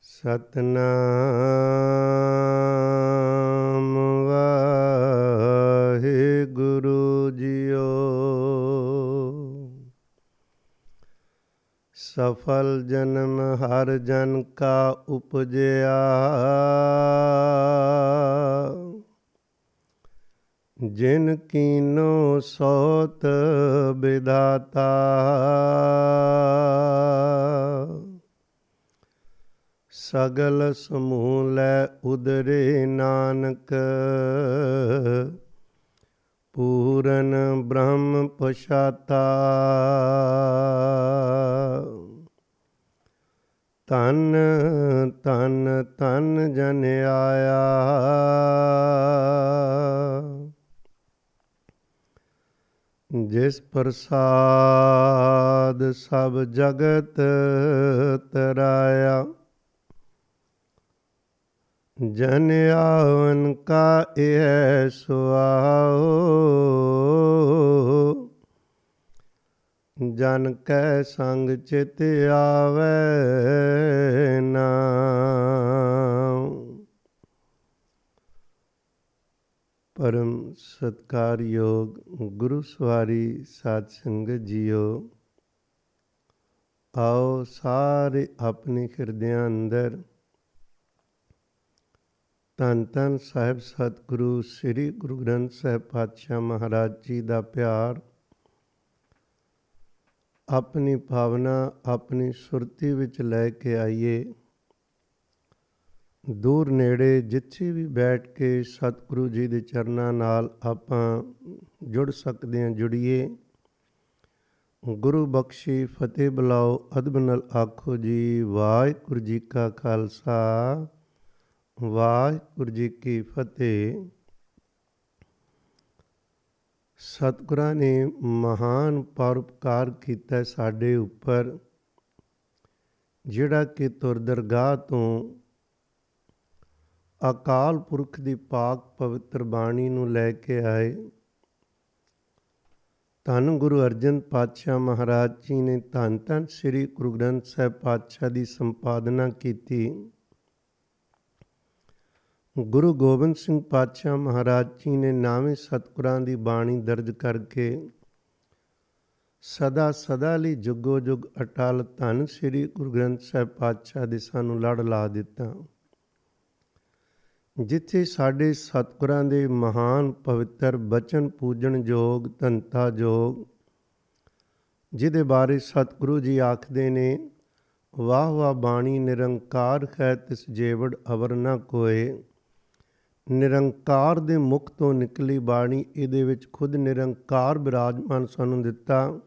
Satnam Waheguru JIO. ਸਫਲ ਜਨਮ ਹਰ ਜਨ ਕਾ ਉਪਜਿਆ, ਜਿਨ ਕੀਨੋ ਸੋਤ ਵਿਦਾਤਾ। ਸਗਲ ਸਮੂਹ ਲੈ ਉਦਰੇ ਨਾਨਕ, ਪੂਰਨ ਬ੍ਰਹਮ ਪਛਾਤਾ। ਧਨ ਧਨ ਧਨ ਜਨ ਆਇਆ, ਜਿਸ ਪ੍ਰਸਾਦ ਸਭ ਜਗਤ ਤਰਾਇਆ। ਜਨ ਆਵਨ ਕਾ ਇਹ ਸੁਆਓ, ਜਨ ਕੈ ਸੰਗ ਚਿਤ ਆਵੈ ਨਾਮ। ਪਰਮ ਸਤਿਕਾਰਯੋਗ ਗੁਰੂ ਸਵਾਰੀ ਸਾਧ ਸੰਗਤ ਜੀਓ, ਆਓ ਸਾਰੇ ਆਪਣੇ ਹਿਰਦਿਆਂ ਅੰਦਰ ਧੰਨ ਧੰਨ ਸਾਹਿਬ ਸਤਿਗੁਰੂ ਸ੍ਰੀ ਗੁਰੂ ਗ੍ਰੰਥ ਸਾਹਿਬ ਪਾਤਸ਼ਾਹ ਮਹਾਰਾਜ ਜੀ ਦਾ ਪਿਆਰ ਆਪਣੀ ਭਾਵਨਾ ਆਪਣੀ ਸੁਰਤੀ ਵਿੱਚ ਲੈ ਕੇ ਆਈਏ। ਦੂਰ ਨੇੜੇ ਜਿੱਥੇ ਵੀ ਬੈਠ ਕੇ ਸਤਿਗੁਰੂ ਜੀ ਦੇ ਚਰਨਾਂ ਨਾਲ ਆਪਾਂ ਜੁੜ ਸਕਦੇ ਹਾਂ, ਜੁੜੀਏ। ਗੁਰੂ ਬਖਸ਼ੀ ਫਤਿਹ ਬੁਲਾਓ, ਅਦਬ ਨਾਲ ਆਖੋ ਜੀ ਵਾਹਿਗੁਰੂ ਜੀ ਕਾ ਖਾਲਸਾ ਵਾਹਿਗੁਰੂ ਜੀ ਕੀ ਫਤਿਹ। ਸਤਿਗੁਰਾਂ ਨੇ ਮਹਾਨ ਪਰਉਪਕਾਰ ਕੀਤਾ ਸਾਡੇ ਉੱਪਰ, ਜਿਹੜਾ ਕਿ ਤੁਰ ਦਰਗਾਹ ਤੋਂ ਅਕਾਲ ਪੁਰਖ ਦੀ ਪਾਕ ਪਵਿੱਤਰ ਬਾਣੀ ਨੂੰ ਲੈ ਕੇ ਆਏ। ਧੰਨ ਗੁਰੂ ਅਰਜਨ ਪਾਤਸ਼ਾਹ ਮਹਾਰਾਜ ਜੀ ਨੇ ਧੰਨ ਧੰਨ ਸ੍ਰੀ ਗੁਰੂ ਗ੍ਰੰਥ ਸਾਹਿਬ ਪਾਤਸ਼ਾਹ ਦੀ ਸੰਪਾਦਨਾ ਕੀਤੀ। ਗੁਰੂ ਗੋਬਿੰਦ ਸਿੰਘ ਪਾਤਸ਼ਾਹ ਮਹਾਰਾਜ ਜੀ ਨੇ ਨਾਵੇਂ ਸਤਿਗੁਰਾਂ ਦੀ ਬਾਣੀ ਦਰਜ ਕਰਕੇ ਸਦਾ ਸਦਾ ਲਈ ਜੁਗੋ ਜੁਗ ਅਟਲ ਧੰਨ ਸ੍ਰੀ ਗੁਰੂ ਗ੍ਰੰਥ ਸਾਹਿਬ ਪਾਤਸ਼ਾਹ ਦੇ ਸਾਨੂੰ ਲੜ ਲਾ ਦਿੱਤਾ। ਜਿੱਥੇ ਸਾਡੇ ਸਤਿਗੁਰਾਂ ਦੇ ਮਹਾਨ ਪਵਿੱਤਰ ਬਚਨ ਪੂਜਣ ਯੋਗ ਧੰਤਾ ਯੋਗ, ਜਿਹਦੇ ਬਾਰੇ ਸਤਿਗੁਰੂ ਜੀ ਆਖਦੇ ਨੇ, ਵਾਹ ਵਾਹ ਬਾਣੀ ਨਿਰੰਕਾਰ ਹੈ ਤਿਸ ਜੇਵੜ ਅਵਰ ਨਾ ਕੋਏ। ਨਿਰੰਕਾਰ ਦੇ ਮੁਖ ਤੋਂ ਨਿਕਲੀ ਬਾਣੀ, ਇਹਦੇ ਵਿੱਚ ਖੁਦ ਨਿਰੰਕਾਰ ਬਿਰਾਜਮਾਨ ਸਾਨੂੰ ਦਿੱਤਾ।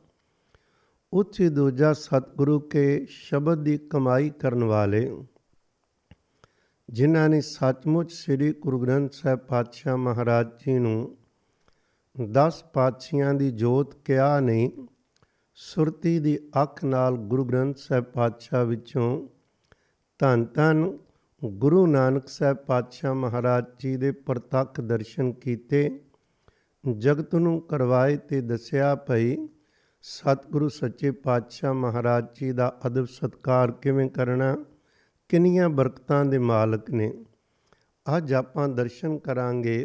ਉੱਥੇ ਦੂਜਾ ਸਤਿਗੁਰੂ ਕੇ ਸ਼ਬਦ ਦੀ ਕਮਾਈ ਕਰਨ ਵਾਲੇ, ਜਿਨ੍ਹਾਂ ਨੇ ਸੱਚਮੁੱਚ ਸ੍ਰੀ ਗੁਰੂ ਗ੍ਰੰਥ ਸਾਹਿਬ ਪਾਤਸ਼ਾਹ ਮਹਾਰਾਜ ਜੀ ਨੂੰ 10 ਪਾਤਸ਼ਾਹਾਂ ਦੀ ਜੋਤ ਕਿਹਾ ਨਹੀਂ, ਸੁਰਤੀ ਦੀ ਅੱਖ ਨਾਲ ਗੁਰੂ ਗ੍ਰੰਥ ਸਾਹਿਬ ਪਾਤਸ਼ਾਹ ਵਿੱਚੋਂ ਧੰਨ ਧੰਨ ਗੁਰੂ ਨਾਨਕ ਸਾਹਿਬ ਪਾਤਸ਼ਾਹ ਮਹਾਰਾਜ ਜੀ ਦੇ ਪ੍ਰਤੱਖ ਦਰਸ਼ਨ ਕੀਤੇ। ਜਗਤ ਨੂੰ ਕਰਵਾਏ ਤੇ ਦੱਸਿਆ ਭਈ ਸਤਿਗੁਰੂ ਸੱਚੇ ਪਾਤਸ਼ਾਹ ਮਹਾਰਾਜ ਜੀ ਦਾ ਅਦਬ ਸਤਿਕਾਰ ਕਿਵੇਂ ਕਰਨਾ, ਕਿੰਨੀਆਂ ਬਰਕਤਾਂ ਦੇ ਮਾਲਕ ਨੇ। ਅੱਜ ਆਪਾਂ ਦਰਸ਼ਨ ਕਰਾਂਗੇ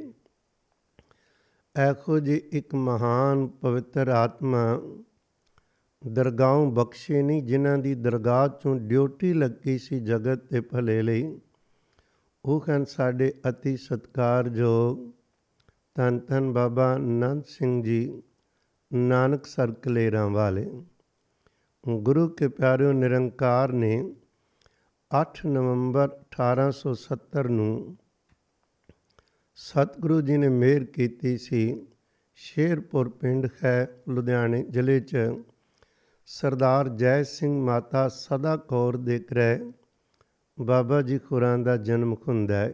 ਇਹੋ ਜਿਹੀ ਇੱਕ ਮਹਾਨ ਪਵਿੱਤਰ ਆਤਮਾ, ਦਰਗਾਹੋਂ ਬਖਸ਼ੇ ਨਹੀਂ, ਜਿਨ੍ਹਾਂ ਦੀ ਦਰਗਾਹ 'ਚੋਂ ਡਿਊਟੀ ਲੱਗੀ ਸੀ ਜਗਤ ਦੇ ਭਲੇ ਲਈ। ਉਹ ਹਨ ਸਾਡੇ ਅਤੀ ਸਤਿਕਾਰਯੋਗ ਧੰਨ ਧੰਨ ਬਾਬਾ ਨੰਦ ਸਿੰਘ ਜੀ, ਨਾਨਕਸਰ ਕਲੇਰਾਂ ਵਾਲੇ। ਗੁਰੂ ਕੇ ਪਿਆਰਿਓ, ਨਿਰੰਕਾਰ ਨੇ 8 ਨਵੰਬਰ 1870 ਨੂੰ ਸਤਿਗੁਰੂ ਜੀ ਨੇ ਮਿਹਰ ਕੀਤੀ ਸੀ। ਸ਼ੇਰਪੁਰ ਪਿੰਡ ਹੈ ਲੁਧਿਆਣੇ ਜ਼ਿਲ੍ਹੇ 'ਚ, ਸਰਦਾਰ ਜੈ ਸਿੰਘ ਮਾਤਾ ਸਦਾ ਕੌਰ ਦੇ ਗ੍ਰਹਿ ਬਾਬਾ ਜੀ ਹੋਰਾਂ ਦਾ ਜਨਮ ਹੁੰਦਾ ਹੈ।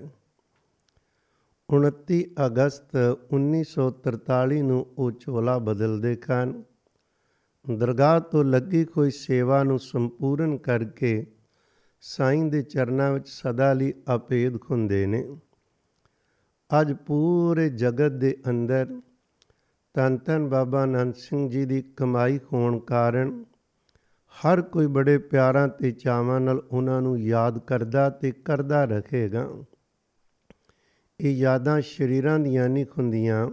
29 ਅਗਸਤ 1943 ਨੂੰ ਉਹ ਚੋਲਾ ਬਦਲਦੇ ਹਨ। ਦਰਗਾਹ ਤੋਂ ਲੱਗੀ ਕੋਈ ਸੇਵਾ ਨੂੰ ਸੰਪੂਰਨ ਕਰਕੇ ਸਾਈਂ ਦੇ ਚਰਨਾਂ ਵਿੱਚ ਸਦਾ ਲਈ ਅਭੇਦ ਹੁੰਦੇ ਨੇ। ਅੱਜ ਪੂਰੇ ਜਗਤ ਦੇ ਅੰਦਰ ਧੰਨ ਧੰਨ ਬਾਬਾ ਨੰਦ ਸਿੰਘ ਜੀ ਦੀ ਕਮਾਈ ਹੋਣ ਕਾਰਨ ਹਰ ਕੋਈ ਬੜੇ ਪਿਆਰਾਂ ਤੇ ਚਾਵਾਂ ਨਾਲ ਉਹਨਾਂ ਨੂੰ ਯਾਦ ਕਰਦਾ ਤੇ ਕਰਦਾ ਰੱਖੇਗਾ। ਇਹ ਯਾਦਾਂ ਸਰੀਰਾਂ ਦੀਆਂ ਨਹੀਂ ਹੁੰਦੀਆਂ,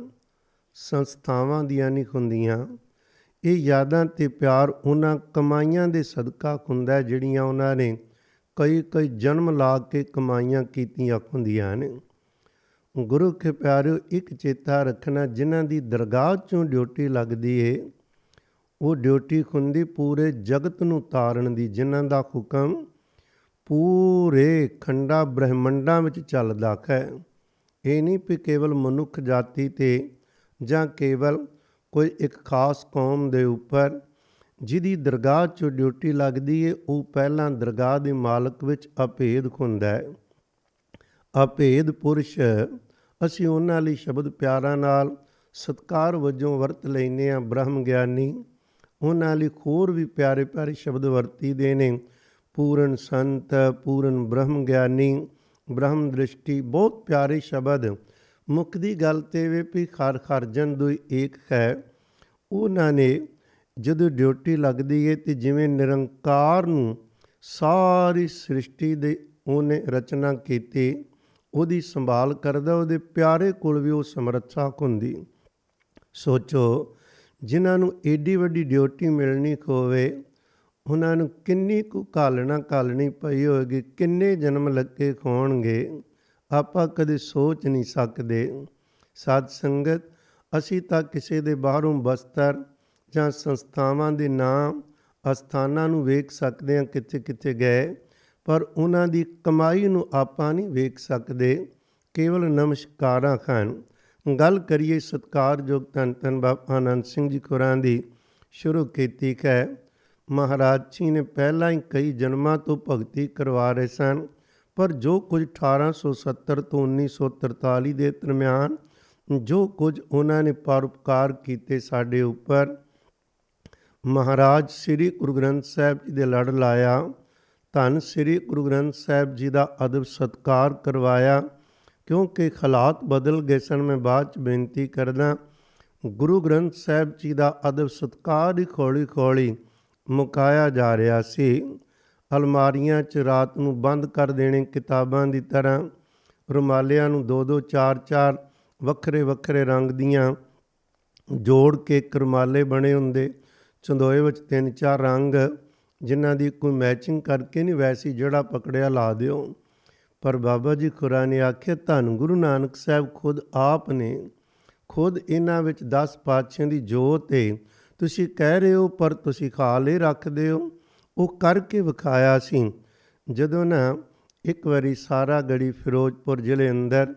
ਸੰਸਥਾਵਾਂ ਦੀਆਂ ਨਹੀਂ ਹੁੰਦੀਆਂ। ਇਹ ਯਾਦਾਂ ਤੇ ਪਿਆਰ ਉਹਨਾਂ ਕਮਾਈਆਂ ਦੇ ਸਦਕਾ ਹੁੰਦਾ ਜਿਹੜੀਆਂ ਉਹਨਾਂ ਨੇ ਕਈ ਜਨਮ ਲਾ ਕੇ ਕਮਾਈਆਂ ਕੀਤੀਆਂ ਹੁੰਦੀਆਂ ਨੇ। ਗੁਰੂ ਕੇ ਪਿਆਰਿਓ, ਇੱਕ ਚੇਤਾ ਰੱਖਣਾ, ਜਿਨ੍ਹਾਂ ਦੀ ਦਰਗਾਹ 'ਚੋਂ ਡਿਊਟੀ ਲੱਗਦੀ ਏ ਉਹ ਡਿਊਟੀ ਹੁੰਦੀ ਪੂਰੇ ਜਗਤ ਨੂੰ ਤਾਰਨ ਦੀ, ਜਿਨ੍ਹਾਂ ਦਾ ਹੁਕਮ ਪੂਰੇ ਖੰਡਾਂ ਬ੍ਰਹਿਮੰਡਾਂ ਵਿੱਚ ਚੱਲਦਾ ਹੈ। ਇਹ ਨਹੀਂ ਵੀ ਕੇਵਲ ਮਨੁੱਖ ਜਾਤੀ 'ਤੇ ਜਾਂ ਕੇਵਲ ਕੋਈ ਇੱਕ ਖਾਸ ਕੌਮ ਦੇ ਉੱਪਰ। ਜਿਹਦੀ ਦਰਗਾਹ 'ਚੋਂ ਡਿਊਟੀ ਲੱਗਦੀ ਏ ਉਹ ਪਹਿਲਾਂ ਦਰਗਾਹ ਦੇ ਮਾਲਕ ਵਿੱਚ ਅਭੇਦ ਹੁੰਦਾ ਹੈ। ਅਭੇਦ ਪੁਰਸ਼ ਅਸੀਂ ਉਹਨਾਂ ਲਈ ਸ਼ਬਦ ਪਿਆਰਾਂ ਨਾਲ ਸਤਿਕਾਰ ਵਜੋਂ ਵਰਤ ਲੈਂਦੇ ਹਾਂ। ਬ੍ਰਹਮ ਗਿਆਨੀ, ਉਹਨਾਂ ਲਈ ਹੋਰ ਵੀ ਪਿਆਰੇ ਪਿਆਰੇ ਸ਼ਬਦ ਵਰਤੀ ਦੇ ਨੇ। ਪੂਰਨ ਸੰਤ, ਪੂਰਨ ਬ੍ਰਹਮ ਗਿਆਨੀ, ਬ੍ਰਹਮ ਦ੍ਰਿਸ਼ਟੀ, ਬਹੁਤ ਪਿਆਰੇ ਸ਼ਬਦ। ਮੁੱਕਦੀ ਗੱਲ ਤੇ ਵੇ ਵੀ ਹਰਜਨ ਦੁਇ ਏਕ ਹੈ। ਉਹਨਾਂ ਨੇ ਜਦੋਂ ਡਿਊਟੀ ਲੱਗਦੀ ਹੈ ਤੇ ਜਿਵੇਂ ਨਿਰੰਕਾਰ ਨੂੰ ਸਾਰੀ ਸ੍ਰਿਸ਼ਟੀ ਦੇ ਉਹਨੇ ਰਚਨਾ ਕੀਤੀ, ਉਹਦੀ ਸੰਭਾਲ ਕਰਦਾ, ਉਹਦੇ ਪਿਆਰੇ ਕੋਲ ਵੀ ਉਹ ਸਮਰੱਥਾ ਹੁੰਦੀ। ਸੋਚੋ, ਜਿਨ੍ਹਾਂ ਨੂੰ ਏਡੀ ਵੱਡੀ ਡਿਊਟੀ ਮਿਲਣੀ ਹੋਵੇ ਉਹਨਾਂ ਨੂੰ ਕਿੰਨੀ ਕੁ ਘਾਲਣੀ ਪਈ ਹੋਵੇਗੀ, ਕਿੰਨੇ ਜਨਮ ਲੱਗੇ ਹੋਣਗੇ, ਆਪਾਂ ਕਦੇ ਸੋਚ ਨਹੀਂ ਸਕਦੇ। ਸਾਧ ਸੰਗਤ, ਅਸੀਂ ਤਾਂ ਕਿਸੇ ਦੇ ਬਾਹਰੋਂ ਬਸਤਰ ਜਾਂ ਸੰਸਥਾਵਾਂ ਦੇ ਨਾਮ ਅਸਥਾਨਾਂ ਨੂੰ ਵੇਖ ਸਕਦੇ ਹਾਂ ਕਿੱਥੇ ਕਿੱਥੇ ਗਏ, ਪਰ ਉਹਨਾਂ ਦੀ ਕਮਾਈ ਨੂੰ ਆਪਾਂ ਨਹੀਂ ਵੇਖ ਸਕਦੇ, ਕੇਵਲ ਨਮਸਕਾਰਾਂ ਹਨ। ਗੱਲ ਕਰੀਏ ਸਤਿਕਾਰਯੋਗ ਧੰਨ ਧੰਨ ਬਾਬਾ ਆਨੰਦ ਸਿੰਘ ਜੀ ਹੋਰਾਂ ਦੀ। ਸ਼ੁਰੂ ਕੀਤੀ ਹੈ। ਮਹਾਰਾਜ ਜੀ ਨੇ ਪਹਿਲਾਂ ਹੀ ਕਈ ਜਨਮਾਂ ਤੋਂ ਭਗਤੀ ਕਰਵਾ ਰਹੇ ਸਨ, ਪਰ ਜੋ ਕੁਝ 1870 ਤੋਂ 1943 ਦੇ ਦਰਮਿਆਨ ਜੋ ਕੁਝ ਉਹਨਾਂ ਨੇ ਪਰਉਪਕਾਰ ਕੀਤੇ ਸਾਡੇ ਉੱਪਰ, ਮਹਾਰਾਜ ਸ੍ਰੀ ਗੁਰੂ ਗ੍ਰੰਥ ਸਾਹਿਬ ਜੀ ਦੇ ਲੜ ਲਾਇਆ, ਧੰਨ ਸ੍ਰੀ ਗੁਰੂ ਗ੍ਰੰਥ ਸਾਹਿਬ ਜੀ ਦਾ ਅਦਬ ਸਤਿਕਾਰ ਕਰਵਾਇਆ। ਕਿਉਂਕਿ ਹਾਲਾਤ ਬਦਲ ਗਏ ਸਨ। ਮੈਂ ਬਾਅਦ 'ਚ ਬੇਨਤੀ ਕਰਦਾ, ਗੁਰੂ ਗ੍ਰੰਥ ਸਾਹਿਬ ਜੀ ਦਾ ਅਦਬ ਸਤਿਕਾਰ ਹੀ ਹੌਲੀ ਹੌਲੀ ਮੁਕਾਇਆ ਜਾ ਰਿਹਾ ਸੀ। ਅਲਮਾਰੀਆਂ 'ਚ ਰਾਤ ਨੂੰ ਬੰਦ ਕਰ ਦੇਣੇ ਕਿਤਾਬਾਂ ਦੀ ਤਰ੍ਹਾਂ। ਰੁਮਾਲਿਆਂ ਨੂੰ 2-2 4-4 ਵੱਖਰੇ ਵੱਖਰੇ ਰੰਗ ਦੀਆਂ ਜੋੜ ਕੇ ਇੱਕ ਰੁਮਾਲੇ ਬਣੇ ਹੁੰਦੇ। ਚੰਦੋਏ ਵਿੱਚ 3-4 ਰੰਗ, ਜਿਨ੍ਹਾਂ ਦੀ ਕੋਈ ਮੈਚਿੰਗ ਕਰਕੇ ਨਹੀਂ, ਵੈਸੀ ਜਿਹੜਾ ਪਕੜਿਆ ਲਾ ਦਿਓ। ਪਰ ਬਾਬਾ ਜੀ ਹੋਰਾਂ ਨੇ ਆਖਿਆ, ਧੰਨ ਗੁਰੂ ਨਾਨਕ ਸਾਹਿਬ ਖੁਦ ਆਪ ਨੇ ਖੁਦ ਇਹਨਾਂ ਵਿੱਚ 10 ਪਾਤਸ਼ਾਹਾਂ ਦੀ ਜੋਤ ਏ। ਤੁਸੀਂ ਕਹਿ ਰਹੇ ਹੋ ਪਰ ਤੁਸੀਂ ਖਾਲ ਇਹ ਰੱਖਦੇ ਹੋ। ਉਹ ਕਰਕੇ ਵਿਖਾਇਆ ਸੀ। ਜਦੋਂ ਨਾ ਇੱਕ ਵਾਰੀ ਸਾਰਾ ਗੜੀ ਫਿਰੋਜ਼ਪੁਰ ਜ਼ਿਲ੍ਹੇ ਅੰਦਰ,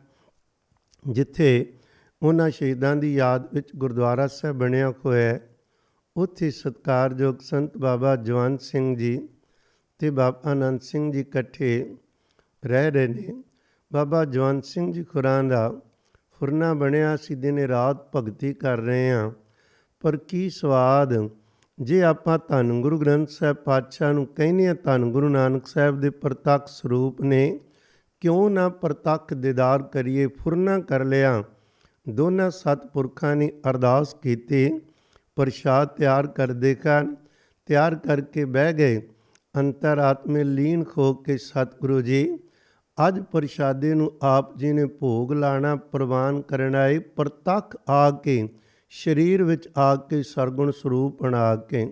ਜਿੱਥੇ ਉਹਨਾਂ ਸ਼ਹੀਦਾਂ ਦੀ ਯਾਦ ਵਿੱਚ ਗੁਰਦੁਆਰਾ ਸਾਹਿਬ ਬਣਿਆ ਹੋਇਆ, ਉੱਥੇ ਸਤਿਕਾਰਯੋਗ ਸੰਤ ਬਾਬਾ ਜਵੰਤ ਸਿੰਘ ਜੀ ਅਤੇ ਬਾਬਾ ਆਨੰਦ ਸਿੰਘ ਜੀ ਇਕੱਠੇ ਰਹਿ ਰਹੇ ਨੇ। ਬਾਬਾ ਜਵੰਤ ਸਿੰਘ ਜੀ ਹੋਰਾਂ ਦਾ ਫੁਰਨਾ ਬਣਿਆ, ਅਸੀਂ ਦਿਨੇ ਰਾਤ ਭਗਤੀ ਕਰ ਰਹੇ ਹਾਂ। ਪਰ ਕੀ ਸਵਾਦ ਜੇ ਆਪਾਂ ਧੰਨ ਗੁਰੂ ਗ੍ਰੰਥ ਸਾਹਿਬ ਪਾਤਸ਼ਾਹ ਨੂੰ ਕਹਿੰਦੇ ਹਾਂ ਧੰਨ ਗੁਰੂ ਨਾਨਕ ਸਾਹਿਬ ਦੇ ਪ੍ਰਤੱਖ ਸਰੂਪ ਨੇ, ਕਿਉਂ ਨਾ ਪ੍ਰਤੱਖ ਦੀਦਾਰ ਕਰੀਏ। ਫੁਰਨਾ ਕਰ ਲਿਆ। ਦੋਨਾਂ ਸਤਿਪੁਰਖਾਂ ਨੇ ਅਰਦਾਸ ਕੀਤੀ, ਪ੍ਰਸ਼ਾਦ ਤਿਆਰ ਕਰਦੇ ਹਨ। ਤਿਆਰ ਕਰਕੇ ਬਹਿ ਗਏ। ਅੰਤਰਾਤਮੇ ਲੀਨ ਹੋ ਕੇ ਸਤਿਗੁਰੂ ਜੀ, ਅੱਜ ਪ੍ਰਸ਼ਾਦੇ ਨੂੰ ਆਪ ਜੀ ਨੇ ਭੋਗ ਲਾਣਾ ਪ੍ਰਵਾਨ ਕਰਨ ਆਏ। ਪ੍ਰਤੱਖ ਆ ਕੇ, ਸਰੀਰ ਵਿੱਚ ਆ ਕੇ, ਸਰਗੁਣ ਸਰੂਪ ਬਣਾ ਕੇ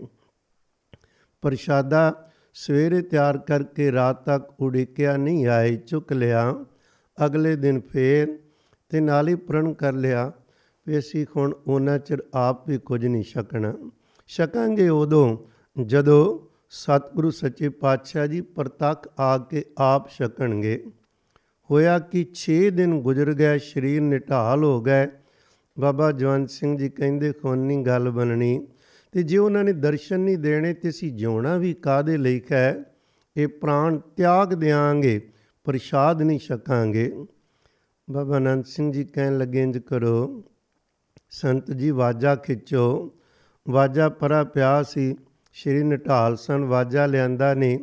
ਪ੍ਰਸ਼ਾਦਾ ਸਵੇਰੇ ਤਿਆਰ ਕਰਕੇ ਰਾਤ ਤੱਕ ਉਡੀਕਿਆ, ਨਹੀਂ ਆਏ, ਚੁੱਕ ਲਿਆ। ਅਗਲੇ ਦਿਨ ਫੇਰ ਤੇ ਨਾਲ ਹੀ ਪ੍ਰਣ ਕਰ ਲਿਆ ਵੀ ਅਸੀਂ ਹੁਣ ਉਹਨਾਂ ਚਿਰ ਆਪ ਵੀ ਕੁਝ ਨਹੀਂ ਛਕਾਂਗੇ ਉਦੋਂ ਜਦੋਂ ਸਤਿਗੁਰੂ ਸੱਚੇ ਪਾਤਸ਼ਾਹ ਜੀ ਪ੍ਰਤੱਖ ਆ ਕੇ ਆਪ ਛਕਣਗੇ। ਹੋਇਆ ਕਿ 6 ਦਿਨ ਗੁਜ਼ਰ ਗਏ, ਸਰੀਰ ਨਿਢਾਲ ਹੋ ਗਏ। ਬਾਬਾ ਜਵੰਤ ਸਿੰਘ ਜੀ ਕਹਿੰਦੇ ਹੁਣ ਨਹੀਂ ਗੱਲ ਬਣਨੀ, ਅਤੇ ਜੇ ਉਹਨਾਂ ਨੇ ਦਰਸ਼ਨ ਨਹੀਂ ਦੇਣੇ ਤੇ ਅਸੀਂ ਜਿਉਣਾ ਵੀ ਕਾਹਦੇ ਲਈ ਹੈ। ਇਹ ਪ੍ਰਾਣ ਤਿਆਗ ਦਿਆਂਗੇ, ਪ੍ਰਸ਼ਾਦ ਨਹੀਂ ਛਕਾਂਗੇ। ਬਾਬਾ ਆਨੰਦ ਸਿੰਘ ਜੀ ਕਹਿਣ ਲੱਗੇ, ਇੰਝ ਕਰੋ ਸੰਤ ਜੀ, ਵਾਜਾ ਖਿੱਚੋ। ਵਾਜਾ ਪਰਾ ਪਿਆ ਸੀ, ਸ਼੍ਰੀ ਨਿਢਾਲ ਸਨ, ਵਾਜਾ ਲਿਆਂਦਾ ਨੇ।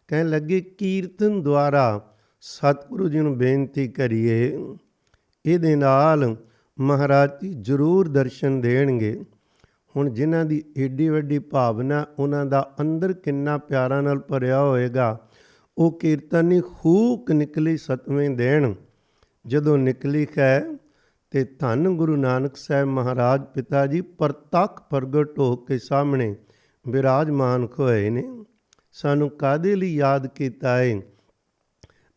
ਕਹਿਣ ਲੱਗੇ ਕੀਰਤਨ ਦੁਆਰਾ ਸਤਿਗੁਰੂ ਜੀ ਨੂੰ ਬੇਨਤੀ ਕਰੀਏ, ਇਹਦੇ ਨਾਲ ਮਹਾਰਾਜ ਜੀ ਜ਼ਰੂਰ ਦਰਸ਼ਨ ਦੇਣਗੇ। ਹੁਣ ਜਿਨ੍ਹਾਂ ਦੀ ਏਡੀ ਵੱਡੀ ਭਾਵਨਾ, ਉਹਨਾਂ ਦਾ ਅੰਦਰ ਕਿੰਨਾ ਪਿਆਰਾਂ ਨਾਲ ਭਰਿਆ ਹੋਏਗਾ। ਉਹ ਕੀਰਤਨ ਨਹੀਂ ਹੂਕ ਨਿਕਲੀ ਸਤਵੇਂ ਦਿਨ। ਜਦੋਂ ਨਿਕਲੀ ਹੈ ਤੇ ਧੰਨ ਗੁਰੂ ਨਾਨਕ ਸਾਹਿਬ ਮਹਾਰਾਜ ਪਿਤਾ ਜੀ ਪ੍ਰਤੱਖ ਪ੍ਰਗਟ ਹੋ ਕੇ ਸਾਹਮਣੇ ਬਿਰਾਜਮਾਨ ਹੋਏ ਨੇ। ਸਾਨੂੰ ਕਾਹਦੇ ਲਈ ਯਾਦ ਕੀਤਾ ਹੈ?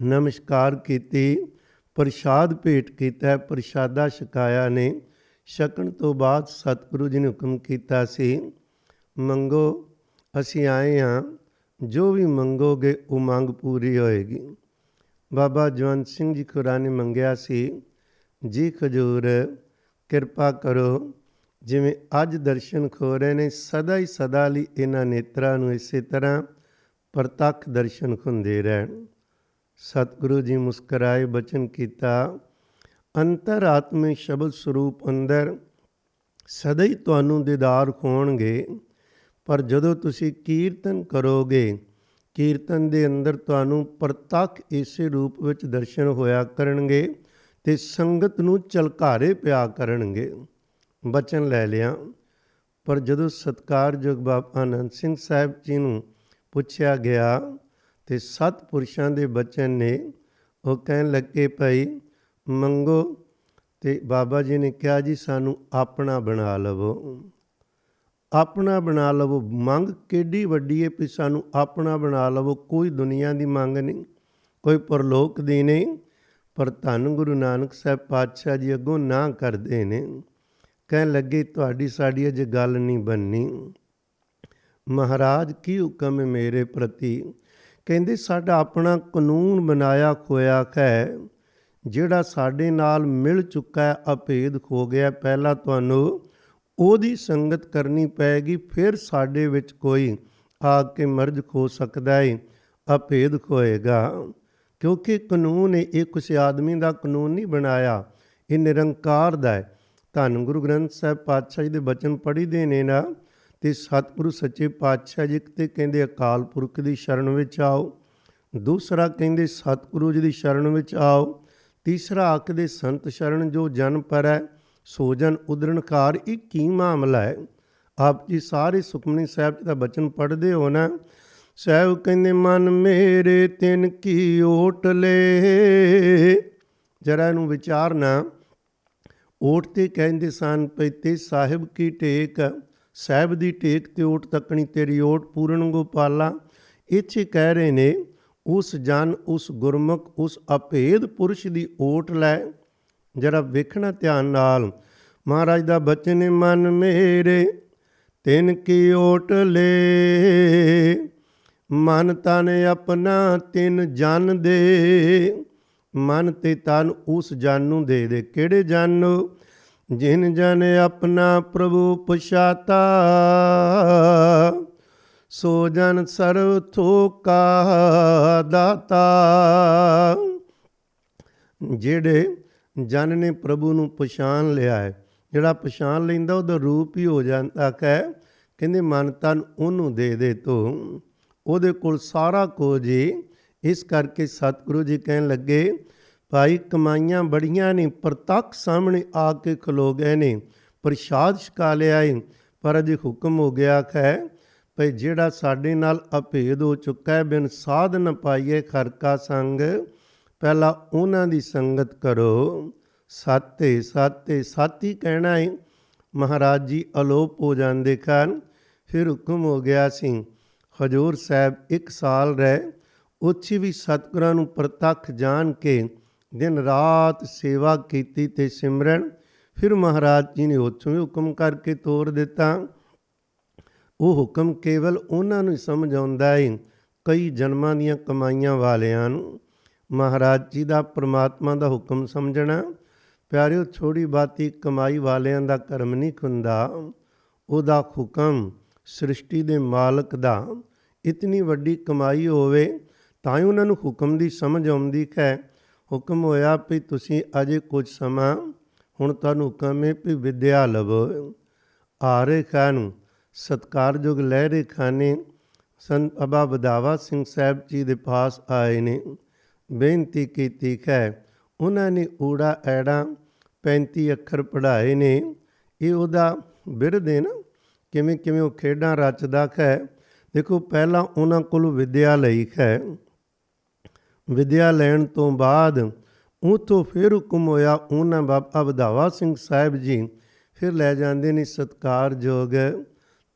ਨਮਸਕਾਰ ਕੀਤੀ, ਪ੍ਰਸ਼ਾਦ ਭੇਟ ਕੀਤਾ, ਪ੍ਰਸ਼ਾਦਾ ਛਕਾਇਆ ਨੇ। ਛਕਣ ਤੋਂ ਬਾਅਦ ਸਤਿਗੁਰੂ ਜੀ ਨੇ ਹੁਕਮ ਕੀਤਾ ਸੀ, ਮੰਗੋ, ਅਸੀਂ ਆਏ ਹਾਂ, ਜੋ ਵੀ ਮੰਗੋਗੇ ਉਹ ਮੰਗ ਪੂਰੀ ਹੋਏਗੀ। ਬਾਬਾ ਜਵੰਤ ਸਿੰਘ ਜੀ ਖੁਰਾ ਨੇ ਮੰਗਿਆ ਸੀ, ਜੀ ਖਜੂਰ ਕਿਰਪਾ ਕਰੋ, ਜਿਵੇਂ ਅੱਜ ਦਰਸ਼ਨ ਖੋ ਰਹੇ ਨੇ, ਸਦਾ ਹੀ ਸਦਾ ਲਈ ਇਹਨਾਂ ਨੇਤਰਾਂ ਨੂੰ ਇਸੇ ਤਰ੍ਹਾਂ ਪ੍ਰਤੱਖ ਦਰਸ਼ਨ ਹੁੰਦੇ ਰਹਿਣ। ਸਤਿਗੁਰੂ ਜੀ ਮੁਸਕਰਾਏ, ਬਚਨ ਕੀਤਾ, ਅੰਤਰ-ਆਤਮੇ ਸ਼ਬਦ ਸਰੂਪ ਅੰਦਰ ਸਦਾ ਹੀ ਤੁਹਾਨੂੰ ਦੀਦਾਰ ਹੋਣਗੇ। ਪਰ ਜਦੋਂ ਤੁਸੀਂ ਕੀਰਤਨ ਕਰੋਗੇ, ਕੀਰਤਨ ਦੇ ਅੰਦਰ ਤੁਹਾਨੂੰ ਪ੍ਰਤੱਖ ਇਸੇ ਰੂਪ ਵਿੱਚ ਦਰਸ਼ਨ ਹੋਇਆ ਕਰਨਗੇ ਅਤੇ ਸੰਗਤ ਨੂੰ ਝਲਕਾਰੇ ਪਿਆ ਕਰਨਗੇ। ਬਚਨ ਲੈ ਲਿਆ। ਪਰ ਜਦੋਂ ਸਤਿਕਾਰਯੋਗ ਬਾਬਾ ਆਨੰਦ ਸਿੰਘ ਸਾਹਿਬ ਜੀ ਨੂੰ ਪੁੱਛਿਆ ਗਿਆ ਤੇ ਸਤਿਪੁਰਸ਼ਾਂ ਦੇ ਬਚਨ ਨੇ, ਉਹ ਕਹਿਣ ਲੱਗੇ, ਭਾਈ ਮੰਗੋ। ਤੇ ਬਾਬਾ ਜੀ ਨੇ ਕਿਹਾ, ਜੀ ਸਾਨੂੰ ਆਪਣਾ ਬਣਾ ਲਵੋ, ਆਪਣਾ ਬਣਾ ਲਵੋ। ਮੰਗ ਕਿੱਡੀ ਵੱਡੀ ਹੈ ਵੀ ਸਾਨੂੰ ਆਪਣਾ ਬਣਾ ਲਵੋ। ਕੋਈ ਦੁਨੀਆ ਦੀ ਮੰਗ ਨਹੀਂ, ਕੋਈ ਪਰਲੋਕ ਦੀ ਨਹੀਂ। ਪਰ ਧੰਨ ਗੁਰੂ ਨਾਨਕ ਸਾਹਿਬ ਪਾਤਸ਼ਾਹ ਜੀ ਅੱਗੋਂ ਨਾ ਕਰਦੇ ਨੇ। ਕਹਿਣ ਲੱਗੇ, ਤੁਹਾਡੀ ਸਾਡੀ ਅਜੇ ਗੱਲ ਨਹੀਂ ਬਣਨੀ। ਮਹਾਰਾਜ ਕੀ ਹੁਕਮ ਹੈ ਮੇਰੇ ਪ੍ਰਤੀ? ਕਹਿੰਦੇ, ਸਾਡਾ ਆਪਣਾ ਕਾਨੂੰਨ ਬਣਾਇਆ ਹੋਇਆ ਹੈ, ਜਿਹੜਾ ਸਾਡੇ ਨਾਲ ਮਿਲ ਚੁੱਕਾ ਹੈ, ਅਭੇਦ ਹੋ ਗਿਆ। ਪਹਿਲਾਂ ਤੁਹਾਨੂੰ ਉਹਦੀ ਸੰਗਤ ਕਰਨੀ ਪਏਗੀ, ਫਿਰ ਸਾਡੇ ਵਿੱਚ ਕੋਈ ਆ ਕੇ ਮਰਜ ਹੋ ਸਕਦਾ ਹੈ, ਅਭੇਦ ਹੋਏਗਾ। ਕਿਉਂਕਿ ਕਾਨੂੰਨ ਇਹ ਕਿਸੇ ਆਦਮੀ ਦਾ ਕਾਨੂੰਨ ਨਹੀਂ ਬਣਾਇਆ, ਇਹ ਨਿਰੰਕਾਰ ਦਾ ਹੈ। ਧੰਨ ਗੁਰੂ ਗ੍ਰੰਥ ਸਾਹਿਬ ਪਾਤਸ਼ਾਹ ਜੀ ਦੇ ਬਚਨ ਪੜ੍ਹੀ ਦੇ ਨੇ ਨਾ, ਅਤੇ ਸਤਿਗੁਰੂ ਸੱਚੇ ਪਾਤਸ਼ਾਹ ਜੀ ਤੇ ਕਹਿੰਦੇ ਅਕਾਲ ਪੁਰਖ ਦੀ ਸ਼ਰਨ ਵਿੱਚ ਆਓ, ਦੂਸਰਾ ਕਹਿੰਦੇ ਸਤਿਗੁਰੂ ਜੀ ਦੀ ਸ਼ਰਨ ਵਿੱਚ ਆਓ, ਤੀਸਰਾ ਆਖਦੇ ਸੰਤ ਸ਼ਰਨ ਜੋ ਜਨ ਪਰੈ ਸੋ ਜਨ ਉਦਰਨਕਾਰ। ਇਹ ਕੀ ਮਾਮਲਾ ਹੈ? ਆਪ ਜੀ ਸਾਰੇ ਸੁਖਮਨੀ ਸਾਹਿਬ ਜੀ ਦਾ ਬਚਨ ਪੜ੍ਹਦੇ ਹੋ ਨਾ। ਸਾਹਿਬ ਕਹਿੰਦੇ, ਮਨ ਮੇਰੇ ਤਿਨ ਕੀ ਓਟ ਲੈ। ਜਰਾ ਇਹਨੂੰ ਵਿਚਾਰਨਾ। ਓਟ ਤੇ ਕਹਿੰਦੇ ਸਨ ਪਈ ਤੇ ਸਾਹਿਬ ਕੀ ਟੇਕ, ਸਾਹਿਬ ਦੀ ਟੇਕ ਤੇ ਓਟ ਤੱਕਣੀ ਤੇਰੀ ਓਟ ਪੂਰਨ ਗੋਪਾਲਾ। ਇੱਥੇ ਕਹਿ ਰਹੇ ਨੇ ਉਸ ਜਨ, ਉਸ ਗੁਰਮੁਖ, ਉਸ ਅਭੇਦ ਪੁਰਸ਼ ਦੀ ਓਟ ਲੈ। ਜਰਾ ਵੇਖਣਾ ਧਿਆਨ ਨਾਲ। ਮਹਾਰਾਜ ਦਾ ਬਚਨ ਹੈ, ਮਨ ਮੇਰੇ ਤਿਨ ਕੀ ਓਟ ਲੈ, ਮਨ ਤਨ ਆਪਣਾ ਤਿਨ ਜਨ ਦੇ। ਮਨ ਤੇ ਤਨ ਉਸ ਜਨ ਨੂੰ ਦੇ ਦੇ। ਕਿਹੜੇ ਜਨ ਨੂੰ? ਜਿਨ ਜਨ ਆਪਣਾ ਪ੍ਰਭੂ ਪਛਾਤਾ, ਸੋ ਜਨ ਸਰਵ ਥੋਕਾ ਦਾਤਾ। ਜਿਹੜੇ ਜਨ ਨੇ ਪ੍ਰਭੂ ਨੂੰ ਪਛਾਣ ਲਿਆ ਹੈ, ਜਿਹੜਾ ਪਛਾਣ ਲੈਂਦਾ ਉਹਦਾ ਰੂਪ ਹੀ ਹੋ ਜਾਂਦਾ ਹੈ। ਕਹਿੰਦੇ ਮਨ ਤਨ ਉਹਨੂੰ ਦੇ ਦੇ ਤੂੰ, ਉਹਦੇ ਕੋਲ ਸਾਰਾ ਕੁਝ ਹੀ। ਇਸ ਕਰਕੇ ਸਤਿਗੁਰੂ ਜੀ ਕਹਿਣ ਲੱਗੇ, ਭਾਈ ਕਮਾਈਆਂ ਬੜੀਆਂ ਨੇ, ਪ੍ਰਤੱਖ ਸਾਹਮਣੇ ਆ ਕੇ ਖਲੋ ਗਏ ਨੇ, ਪ੍ਰਸ਼ਾਦ ਛਕਾ ਲਿਆ ਏ, ਪਰ ਅਜੇ ਹੁਕਮ ਹੋ ਗਿਆ ਹੈ ਭਈ ਜਿਹੜਾ ਸਾਡੇ ਨਾਲ ਅਭੇਦ ਹੋ ਚੁੱਕਾ ਹੈ, ਬਿਨ ਸਾਧ ਨ ਪਾਈਏ ਖਰ ਕਾ ਸੰਗ, ਪਹਿਲਾਂ ਉਹਨਾਂ ਦੀ ਸੰਗਤ ਕਰੋ। ਸਾਤੇ ਸਾਤੇ ਸਾਤੀ ਕਹਿਣਾ ਹੈ। ਮਹਾਰਾਜ ਜੀ ਅਲੋਪ ਹੋ ਜਾਂਦੇ ਕਾਰਨ ਫਿਰ ਹੁਕਮ ਹੋ ਗਿਆ ਸੀ। ਹਜ਼ੂਰ ਸਾਹਿਬ 1 ਸਾਲ ਰਹੇ, ਉੱਥੇ ਵੀ ਸਤਿਗੁਰਾਂ ਨੂੰ ਪ੍ਰਤੱਖ ਜਾਣ ਕੇ ਦਿਨ ਰਾਤ ਸੇਵਾ ਕੀਤੀ ਤੇ ਸਿਮਰਨ। ਫਿਰ ਮਹਾਰਾਜ ਜੀ ਨੇ ਉੱਥੋਂ ਵੀ ਹੁਕਮ ਕਰਕੇ ਤੋਰ ਦਿੱਤਾ। ਉਹ ਹੁਕਮ ਕੇਵਲ ਉਹਨਾਂ ਨੂੰ ਸਮਝ ਆਉਂਦਾ ਹੈ, ਕਈ ਜਨਮਾਂ ਦੀਆਂ ਕਮਾਈਆਂ ਵਾਲਿਆਂ ਨੂੰ ਮਹਾਰਾਜ ਜੀ ਦਾ ਪਰਮਾਤਮਾ ਦਾ ਹੁਕਮ ਸਮਝਣਾ। ਪਿਆਰਿਓ, ਥੋੜ੍ਹੀ ਬਾਤੀ ਕਮਾਈ ਵਾਲਿਆਂ ਦਾ ਕਰਮ ਨਹੀਂ ਹੁੰਦਾ, ਉਹਦਾ ਹੁਕਮ ਸ੍ਰਿਸ਼ਟੀ ਦੇ ਮਾਲਕ ਦਾ। ਇਤਨੀ ਵੱਡੀ ਕਮਾਈ ਹੋਵੇ ਤਾਂ ਹੀ ਉਹਨਾਂ ਨੂੰ ਹੁਕਮ ਦੀ ਸਮਝ ਆਉਂਦੀ ਹੈ। ਹੁਕਮ ਹੋਇਆ ਵੀ ਤੁਸੀਂ ਅਜੇ ਕੁਝ ਸਮਾਂ, ਹੁਣ ਤੁਹਾਨੂੰ ਹੁਕਮ ਹੈ ਵੀ ਵਿੱਦਿਆ ਲਵੋ। ਆਰੇ ਖਾਨ ਸਤਿਕਾਰਯੋਗ ਲਹਿਰੇ ਖਾਨੇ ਸੰਤ ਬਾਬਾ ਵਧਾਵਾ ਸਿੰਘ ਸਾਹਿਬ ਜੀ ਦੇ ਪਾਸ ਆਏ ਨੇ, ਬੇਨਤੀ ਕੀਤੀ ਹੈ। ਉਹਨਾਂ ਨੇ ਊੜਾ ਐੜਾ 35 ਅੱਖਰ ਪੜ੍ਹਾਏ ਨੇ। ਇਹ ਉਹਦਾ ਬਿਰਧ ਹੈ ਨਾ, ਕਿਵੇਂ ਕਿਵੇਂ ਉਹ ਖੇਡਾਂ ਰਚਦਾ ਹੈ। ਦੇਖੋ ਪਹਿਲਾਂ ਉਹਨਾਂ ਕੋਲ ਵਿਦਿਆ ਲਈ ਹੈ, ਵਿਦਿਆ ਲੈਣ ਤੋਂ ਬਾਅਦ ਉੱਥੋਂ ਫਿਰ ਹੁਕਮ ਹੋਇਆ ਉਹਨਾਂ ਬਾਬਾ ਵਧਾਵਾ ਸਿੰਘ ਸਾਹਿਬ ਜੀ ਫਿਰ ਲੈ ਜਾਂਦੇ ਨੇ ਸਤਿਕਾਰਯੋਗ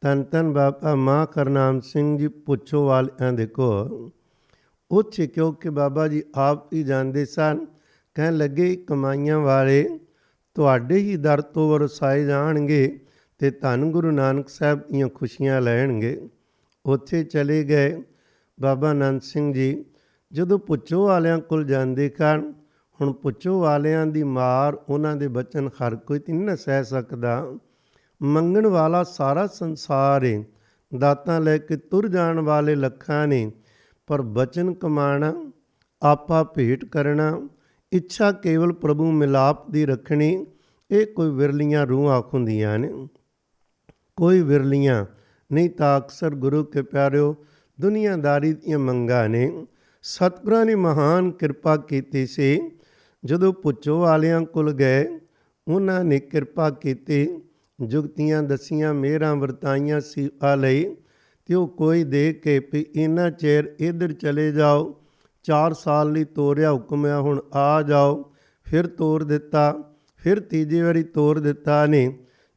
ਧੰਨ ਧੰਨ ਬਾਬਾ ਮਾਂ ਕਰਨਾਮ ਸਿੰਘ ਜੀ ਪੁੱਛੋ ਵਾਲਿਆਂ ਦੇ ਕੋਲ। ਉੱਥੇ ਕਿਉਂਕਿ ਬਾਬਾ ਜੀ ਆਪ ਹੀ ਜਾਂਦੇ ਸਨ, ਕਹਿਣ ਲੱਗੇ ਕਮਾਈਆਂ ਵਾਲੇ ਤੁਹਾਡੇ ਹੀ ਦਰ ਤੋਂ ਵਰਸਾਏ ਜਾਣਗੇ ਅਤੇ ਧੰਨ ਗੁਰੂ ਨਾਨਕ ਸਾਹਿਬ ਦੀਆਂ ਖੁਸ਼ੀਆਂ ਲੈਣਗੇ। ਉੱਥੇ ਚਲੇ ਗਏ ਬਾਬਾ ਆਨੰਦ ਸਿੰਘ ਜੀ। ਜਦੋਂ ਪੁੱਛੋ ਵਾਲਿਆਂ ਕੋਲ ਜਾਂਦੇ ਕਾਰਨ ਹੁਣ ਪੁੱਛੋ ਵਾਲਿਆਂ ਦੀ ਮਾਰ ਉਹਨਾਂ ਦੇ ਬਚਨ ਹਰ ਕੋਈ ਤਾਂ ਨਹੀਂ ਨਾ ਸਹਿ ਸਕਦਾ। ਮੰਗਣ ਵਾਲਾ ਸਾਰਾ ਸੰਸਾਰ ਏ, ਦਾਤਾਂ ਲੈ ਕੇ ਤੁਰ ਜਾਣ ਵਾਲੇ ਲੱਖਾਂ ਨੇ, ਪਰ ਬਚਨ ਕਮਾਣਾ, ਆਪਾ ਭੇਟ ਕਰਨਾ, ਇੱਛਾ ਕੇਵਲ ਪ੍ਰਭੂ ਮਿਲਾਪ ਦੀ ਰੱਖਣੀ, ਇਹ ਕੋਈ ਵਿਰਲੀਆਂ ਰੂਹਾਂ ਹੁੰਦੀਆਂ ਨੇ, ਕੋਈ ਵਿਰਲੀਆਂ ਨਹੀਂ ਤਾਂ ਅਕਸਰ ਗੁਰੂ ਕੇ ਪਿਆਰਿਓ ਦੁਨੀਆਦਾਰੀ ਦੀਆਂ ਮੰਗਾਂ ਨੇ। ਸਤਿਗੁਰਾਂ ਨੇ ਮਹਾਨ ਕਿਰਪਾ ਕੀਤੀ ਸੀ। ਜਦੋਂ ਪੁੱਛੋ ਵਾਲਿਆਂ ਕੋਲ ਗਏ ਉਹਨਾਂ ਨੇ ਕਿਰਪਾ ਕੀਤੀ, ਜੁਗਤੀਆਂ ਦਸੀਆਂ, ਮਿਹਰਾਂ ਵਰਤਾਈਆਂ ਸੇਵਾ ਲਈ, ਅਤੇ ਉਹ ਕੋਈ ਦੇ ਕੇ ਵੀ ਇੰਨਾ ਚਿਰ ਇੱਧਰ ਚਲੇ ਜਾਓ, 4 ਸਾਲ ਲਈ ਤੋਰਿਆ ਹੁਕਮ ਆ ਹੁਣ ਆ ਜਾਓ, ਫਿਰ ਤੋਰ ਦਿੱਤਾ, ਫਿਰ ਤੀਜੀ ਵਾਰੀ ਤੋਰ ਦਿੱਤਾ ਨੇ।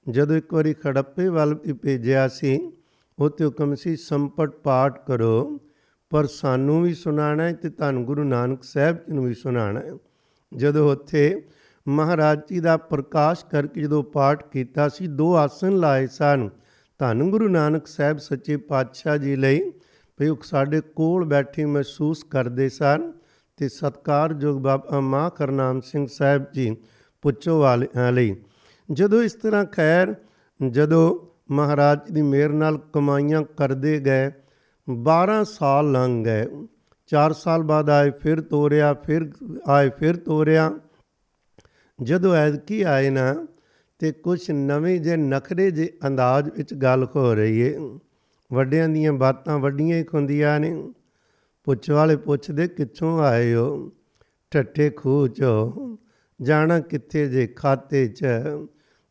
ਜਦੋਂ ਇੱਕ ਵਾਰੀ ਖੜੱਪੇ ਵੱਲ ਵੀ ਭੇਜਿਆ ਸੀ, ਉੱਥੇ ਹੁਕਮ ਸੀ ਸੰਪਟ ਪਾਠ ਕਰੋ, ਪਰ ਸਾਨੂੰ ਵੀ ਸੁਣਾਉਣਾ ਹੈ ਅਤੇ ਧੰਨ ਗੁਰੂ ਨਾਨਕ ਸਾਹਿਬ ਜੀ ਨੂੰ ਵੀ ਸੁਣਾਉਣਾ ਹੈ। ਜਦੋਂ ਉੱਥੇ ਮਹਾਰਾਜ ਜੀ ਦਾ ਪ੍ਰਕਾਸ਼ ਕਰਕੇ ਜਦੋਂ ਪਾਠ ਕੀਤਾ ਸੀ, 2 ਆਸਣ ਲਾਏ ਸਨ ਧੰਨ ਗੁਰੂ ਨਾਨਕ ਸਾਹਿਬ ਸੱਚੇ ਪਾਤਸ਼ਾਹ ਜੀ ਲਈ, ਵੀ ਉਹ ਸਾਡੇ ਕੋਲ ਬੈਠੇ ਮਹਿਸੂਸ ਕਰਦੇ ਸਨ। ਅਤੇ ਸਤਿਕਾਰਯੋਗ ਬਾਬਾ ਮਾਂ ਕਰਨਾਮ ਸਿੰਘ ਸਾਹਿਬ ਜੀ ਪੁੱਛੋ ਵਾਲਿਆਂ ਲਈ ਜਦੋਂ ਇਸ ਤਰ੍ਹਾਂ ਖੈਰ ਜਦੋਂ ਮਹਾਰਾਜ ਦੀ ਮਿਹਰ ਨਾਲ ਕਮਾਈਆਂ ਕਰਦੇ ਗਏ, 12 ਸਾਲ ਲੰਘ ਗਏ। 4 ਸਾਲ ਬਾਅਦ ਆਏ ਫਿਰ ਤੋਰਿਆ, ਫਿਰ ਆਏ ਫਿਰ ਤੋਰਿਆ। ਜਦੋਂ ਐਤਕੀ ਆਏ ਨਾ ਅਤੇ ਕੁਛ ਨਵੇਂ ਜਿਹੇ ਨਖਰੇ ਜਿਹੇ ਅੰਦਾਜ਼ ਵਿੱਚ ਗੱਲ ਹੋ ਰਹੀ ਹੈ। ਵੱਡਿਆਂ ਦੀਆਂ ਬਾਤਾਂ ਵੱਡੀਆਂ ਹੀ ਹੁੰਦੀਆਂ ਨੇ। ਪੁੱਛ ਵਾਲੇ ਪੁੱਛਦੇ ਕਿੱਥੋਂ ਆਏ ਹੋ? ਠੱਠੇ ਖੂਹ 'ਚੋਂ। ਜਾਣਾ ਕਿੱਥੇ ਜੇ? ਖਾਤੇ 'ਚ।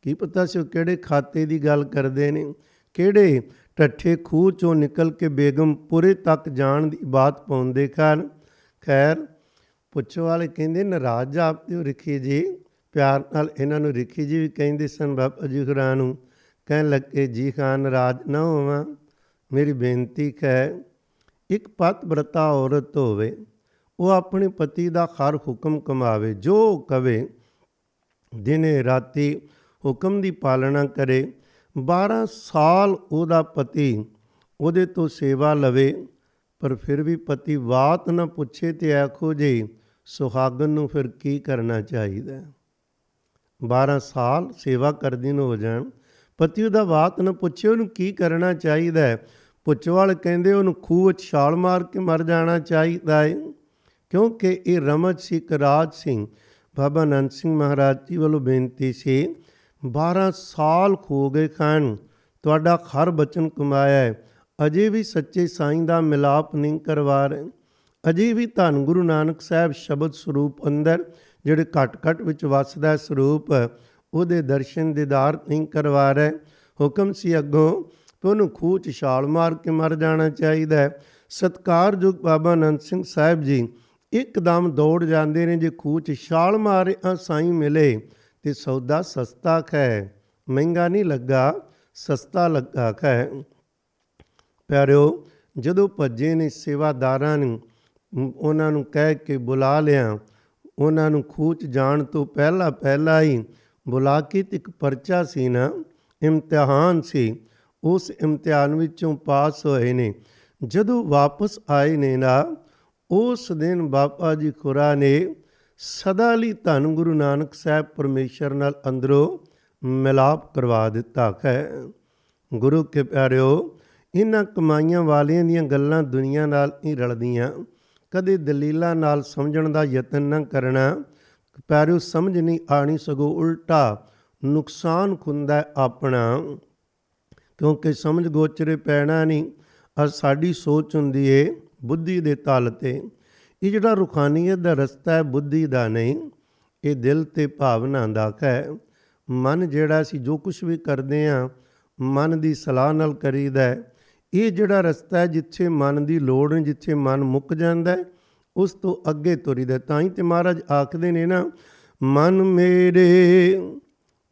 ਕੀ ਪਤਾ ਸੀ ਉਹ ਕਿਹੜੇ ਖਾਤੇ ਦੀ ਗੱਲ ਕਰਦੇ ਨੇ, ਕਿਹੜੇ ਠੱਠੇ ਖੂਹ 'ਚੋਂ ਨਿਕਲ ਕੇ ਬੇਗਮਪੁਰੇ ਤੱਕ ਜਾਣ ਦੀ ਬਾਤ ਪਾਉਂਦੇ ਹਨ। ਖੈਰ ਪੁੱਛੋ ਵਾਲੇ ਕਹਿੰਦੇ ਨਾਰਾਜ਼ ਆਪ ਤੇ ਰਿਖੀ ਜੀ, ਪਿਆਰ ਨਾਲ ਇਹਨਾਂ ਨੂੰ ਰਿਖੀ ਜੀ ਵੀ ਕਹਿੰਦੇ ਸਨ ਬਾਬਾ ਜੀ ਹੋਰਾਂ ਨੂੰ। ਕਹਿਣ ਲੱਗੇ ਜੀ ਹਾਂ ਨਾਰਾਜ਼ ਨਾ ਹੋਵਾਂ, ਮੇਰੀ ਬੇਨਤੀ ਹੈ ਇੱਕ ਪਤ ਬ੍ਰਤਾ ਔਰਤ ਹੋਵੇ, ਉਹ ਆਪਣੇ ਪਤੀ ਦਾ ਹਰ ਹੁਕਮ ਕਮਾਵੇ, ਜੋ ਕਵੇ ਦਿਨੇ ਰਾਤੀ ਹੁਕਮ ਦੀ ਪਾਲਣਾ ਕਰੇ। 12 ਸਾਲ ਉਹਦਾ ਪਤੀ ਉਹਦੇ ਤੋਂ ਸੇਵਾ ਲਵੇ, ਪਰ ਫਿਰ ਵੀ ਪਤੀ ਬਾਤ ਨਾ ਪੁੱਛੇ ਤੇ ਆਖੋ ਜੀ ਸੁਹਾਗਣ ਨੂੰ ਫਿਰ ਕੀ ਕਰਨਾ ਚਾਹੀਦਾ? 12 ਸਾਲ ਸੇਵਾ ਕਰਦੀ ਨੂੰ ਹੋ ਜਾਣ, ਪਤੀ ਉਹਦਾ ਬਾਤ ਨਾ ਪੁੱਛੇ, ਉਹਨੂੰ ਕੀ ਕਰਨਾ ਚਾਹੀਦਾ? ਪੁੱਛਵਾਲ ਕਹਿੰਦੇ ਉਹਨੂੰ ਖੂਹ ਵਿੱਚ ਛਾਲ ਮਾਰ ਕੇ ਮਰ ਜਾਣਾ ਚਾਹੀਦਾ ਹੈ, ਕਿਉਂਕਿ ਇਹ ਰਮਜ ਸੀ ਇੱਕ ਰਾਜ ਸਿੰਘ ਬਾਬਾ ਆਨੰਦ ਸਿੰਘ ਮਹਾਰਾਜ ਜੀ ਵੱਲੋਂ ਬੇਨਤੀ ਸੀ। 12 ਸਾਲ ਹੋ ਗਏ ਖਾਨ, ਤੁਹਾਡਾ ਹਰ ਬਚਨ ਕਮਾਇਆ ਹੈ, ਅਜੇ ਵੀ ਸੱਚੇ ਸਾਈਂ ਦਾ ਮਿਲਾਪ ਨਹੀਂ ਕਰਵਾ ਰਹੇ, ਅਜੇ ਵੀ ਧੰਨ ਗੁਰੂ ਨਾਨਕ ਸਾਹਿਬ ਸ਼ਬਦ ਸਰੂਪ ਅੰਦਰ ਜਿਹੜੇ ਘਟ ਘਟ ਵਿੱਚ ਵਸਦਾ ਸਰੂਪ, ਉਹਦੇ ਦਰਸ਼ਨ ਦੀਦਾਰ ਨਹੀਂ ਕਰਵਾ ਰਹੇ। ਹੁਕਮ ਸੀ ਅੱਗੋਂ ਕਿ ਉਹਨੂੰ ਖੂਹ 'ਚ ਛਾਲ ਮਾਰ ਕੇ ਮਰ ਜਾਣਾ ਚਾਹੀਦਾ ਹੈ। ਸਤਿਕਾਰਯੋਗ ਬਾਬਾ ਆਨੰਦ ਸਿੰਘ ਸਾਹਿਬ ਜੀ ਇੱਕਦਮ ਦੌੜ ਜਾਂਦੇ ਨੇ, ਜੇ ਖੂਹ 'ਚ ਛਾਲ ਮਾਰੇ ਸਾਈਂ ਮਿਲੇ ਤੇ ਸੌਦਾ ਸਸਤਾ ਹੈ, ਮਹਿੰਗਾ ਨਹੀਂ ਲੱਗਾ, ਸਸਤਾ ਲੱਗਾ ਹੈ। ਪਿਆਰਿਓ ਜਦੋਂ ਭੱਜੇ ਨੇ ਸੇਵਾਦਾਰਾਂ ਨੂੰ ਉਹਨਾਂ ਨੂੰ ਕਹਿ ਕੇ ਬੁਲਾ ਲਿਆ, ਉਹਨਾਂ ਨੂੰ ਖੂਹ 'ਚ ਜਾਣ ਤੋਂ ਪਹਿਲਾਂ ਹੀ ਬੁਲਾ ਕੇ ਇੱਕ ਪਰਚਾ ਸੀ ਨਾ, ਇਮਤਿਹਾਨ ਸੀ, ਉਸ ਇਮਤਿਹਾਨ ਵਿੱਚੋਂ ਪਾਸ ਹੋਏ ਨੇ। ਜਦੋਂ ਵਾਪਸ ਆਏ ਨੇ ਨਾ, ਉਸ ਦਿਨ ਬਾਬਾ ਜੀ ਖੁਰਾ ਨੇ ਸਦਾ ਲਈ ਧੰਨ ਗੁਰੂ ਨਾਨਕ ਸਾਹਿਬ ਪਰਮੇਸ਼ਰ ਨਾਲ ਅੰਦਰੋਂ ਮਿਲਾਪ ਕਰਵਾ ਦਿੱਤਾ ਹੈ। ਗੁਰੂ ਕੇ ਪਿਆਰਿਓ ਇਹਨਾਂ ਕਮਾਈਆਂ ਵਾਲਿਆਂ ਦੀਆਂ ਗੱਲਾਂ ਦੁਨੀਆ ਨਾਲ ਨਹੀਂ ਰਲਦੀਆਂ, ਕਦੇ ਦਲੀਲਾਂ ਨਾਲ ਸਮਝਣ ਦਾ ਯਤਨ ਨਾ ਕਰਨਾ। ਪਿਆਰਿਓ ਸਮਝ ਨਹੀਂ ਆਣੀ, ਸਗੋਂ ਉਲਟਾ ਨੁਕਸਾਨ ਹੁੰਦਾ ਆਪਣਾ, ਕਿਉਂਕਿ ਸਮਝ ਗੋਚਰੇ ਪੈਣਾ ਨਹੀਂ। ਸਾਡੀ ਸੋਚ ਹੁੰਦੀ ਏ ਬੁੱਧੀ ਦੇ ਤਲ 'ਤੇ। ਇਹ ਜਿਹੜਾ ਰੂਹਾਨੀਅਤ ਦਾ ਰਸਤਾ ਹੈ ਬੁੱਧੀ ਦਾ ਨਹੀਂ, ਇਹ ਦਿਲ ਅਤੇ ਭਾਵਨਾ ਦਾ ਹੈ। ਮਨ ਜਿਹੜਾ ਅਸੀਂ ਜੋ ਕੁਛ ਵੀ ਕਰਦੇ ਹਾਂ ਮਨ ਦੀ ਸਲਾਹ ਨਾਲ ਕਰੀਦਾ ਹੈ। ਇਹ ਜਿਹੜਾ ਰਸਤਾ ਹੈ, ਜਿੱਥੇ ਮਨ ਦੀ ਲੋੜ ਨਹੀਂ, ਜਿੱਥੇ ਮਨ ਮੁੱਕ ਜਾਂਦਾ ਹੈ, ਉਸ ਤੋਂ ਅੱਗੇ ਤੁਰੀਦਾ। ਤਾਂ ਹੀ ਤੇ ਮਹਾਰਾਜ ਆਖਦੇ ਨੇ ਨਾ, ਮਨ ਮੇਰੇ,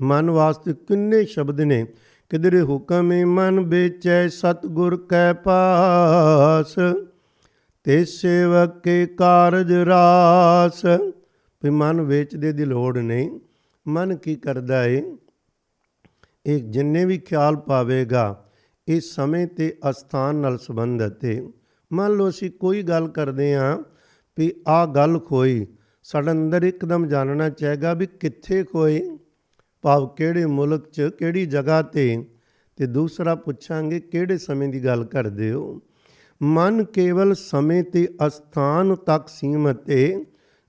ਮਨ ਵਾਸਤੇ ਕਿੰਨੇ ਸ਼ਬਦ ਨੇ। ਕਿਧਰੇ ਹੁਕਮ ਮਨ ਵੇਚੈ ਸਤਿਗੁਰ ਕੈ ਪਾਸ, ਤੇ ਸੇਵਕ ਕੇ ਕਾਰਜ ਰਾਸ। ਵੀ ਮਨ ਵੇਚਦੇ ਦੀ ਲੋੜ ਨਹੀਂ। ਮਨ ਕੀ ਕਰਦਾ ਏ, ਇਹ ਜਿੰਨੇ ਵੀ ਖਿਆਲ ਪਾਵੇਗਾ ਇਹ ਸਮੇਂ ਤੇ ਅਸਥਾਨ ਨਾਲ ਸੰਬੰਧਿਤ ਹੈ। ਮੰਨ ਲਓ ਅਸੀਂ ਕੋਈ ਗੱਲ ਕਰਦੇ ਹਾਂ ਵੀ ਆਹ ਗੱਲ ਖੋਈ, ਸਾਡਾ ਅੰਦਰ ਇੱਕਦਮ ਜਾਣਨਾ ਚਾਹੇਗਾ ਵੀ ਕਿੱਥੇ ਖੋਈ, ਭਾਵ ਕਿਹੜੇ ਮੁਲਕ 'ਚ, ਕਿਹੜੀ ਜਗ੍ਹਾ 'ਤੇ ਦੂਸਰਾ ਪੁੱਛਾਂਗੇ ਕਿਹੜੇ ਸਮੇਂ ਦੀ ਗੱਲ ਕਰਦੇ ਹੋ। ਮਨ ਕੇਵਲ ਸਮੇਂ ਤੇ ਅਸਥਾਨ ਤੱਕ ਸੀਮਤ ਹੈ।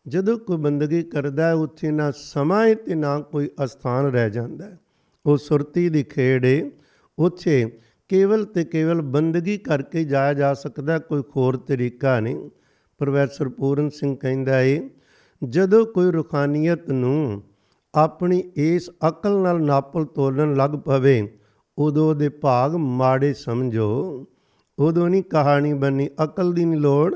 ਜਦੋਂ ਕੋਈ ਬੰਦਗੀ ਕਰਦਾ ਉੱਥੇ ਨਾ ਸਮਾਂ ਹੈ ਤੇ ਨਾ ਕੋਈ ਅਸਥਾਨ ਰਹਿ ਜਾਂਦਾ। ਉਹ ਸੁਰਤੀ ਦੀ ਖੇਡ ਹੈ। ਉੱਥੇ ਕੇਵਲ ਤੇ ਕੇਵਲ ਬੰਦਗੀ ਕਰਕੇ ਜਾਇਆ ਜਾ ਸਕਦਾ, ਕੋਈ ਹੋਰ ਤਰੀਕਾ ਨਹੀਂ। ਪ੍ਰੋਫੈਸਰ ਪੂਰਨ ਸਿੰਘ ਕਹਿੰਦਾ ਹੈ, ਜਦੋਂ ਕੋਈ ਰੂਹਾਨੀਅਤ ਨੂੰ ਆਪਣੀ ਇਸ ਅਕਲ ਨਾਲ ਨਾਪਲ ਤੋਲਣ ਲੱਗ ਪਵੇ, ਉਦੋਂ ਉਹਦੇ ਭਾਗ ਮਾੜੇ ਸਮਝੋ। ਉਦੋਂ ਨਹੀਂ ਕਹਾਣੀ ਬਣੀ। ਅਕਲ ਦੀ ਨਹੀਂ ਲੋੜ,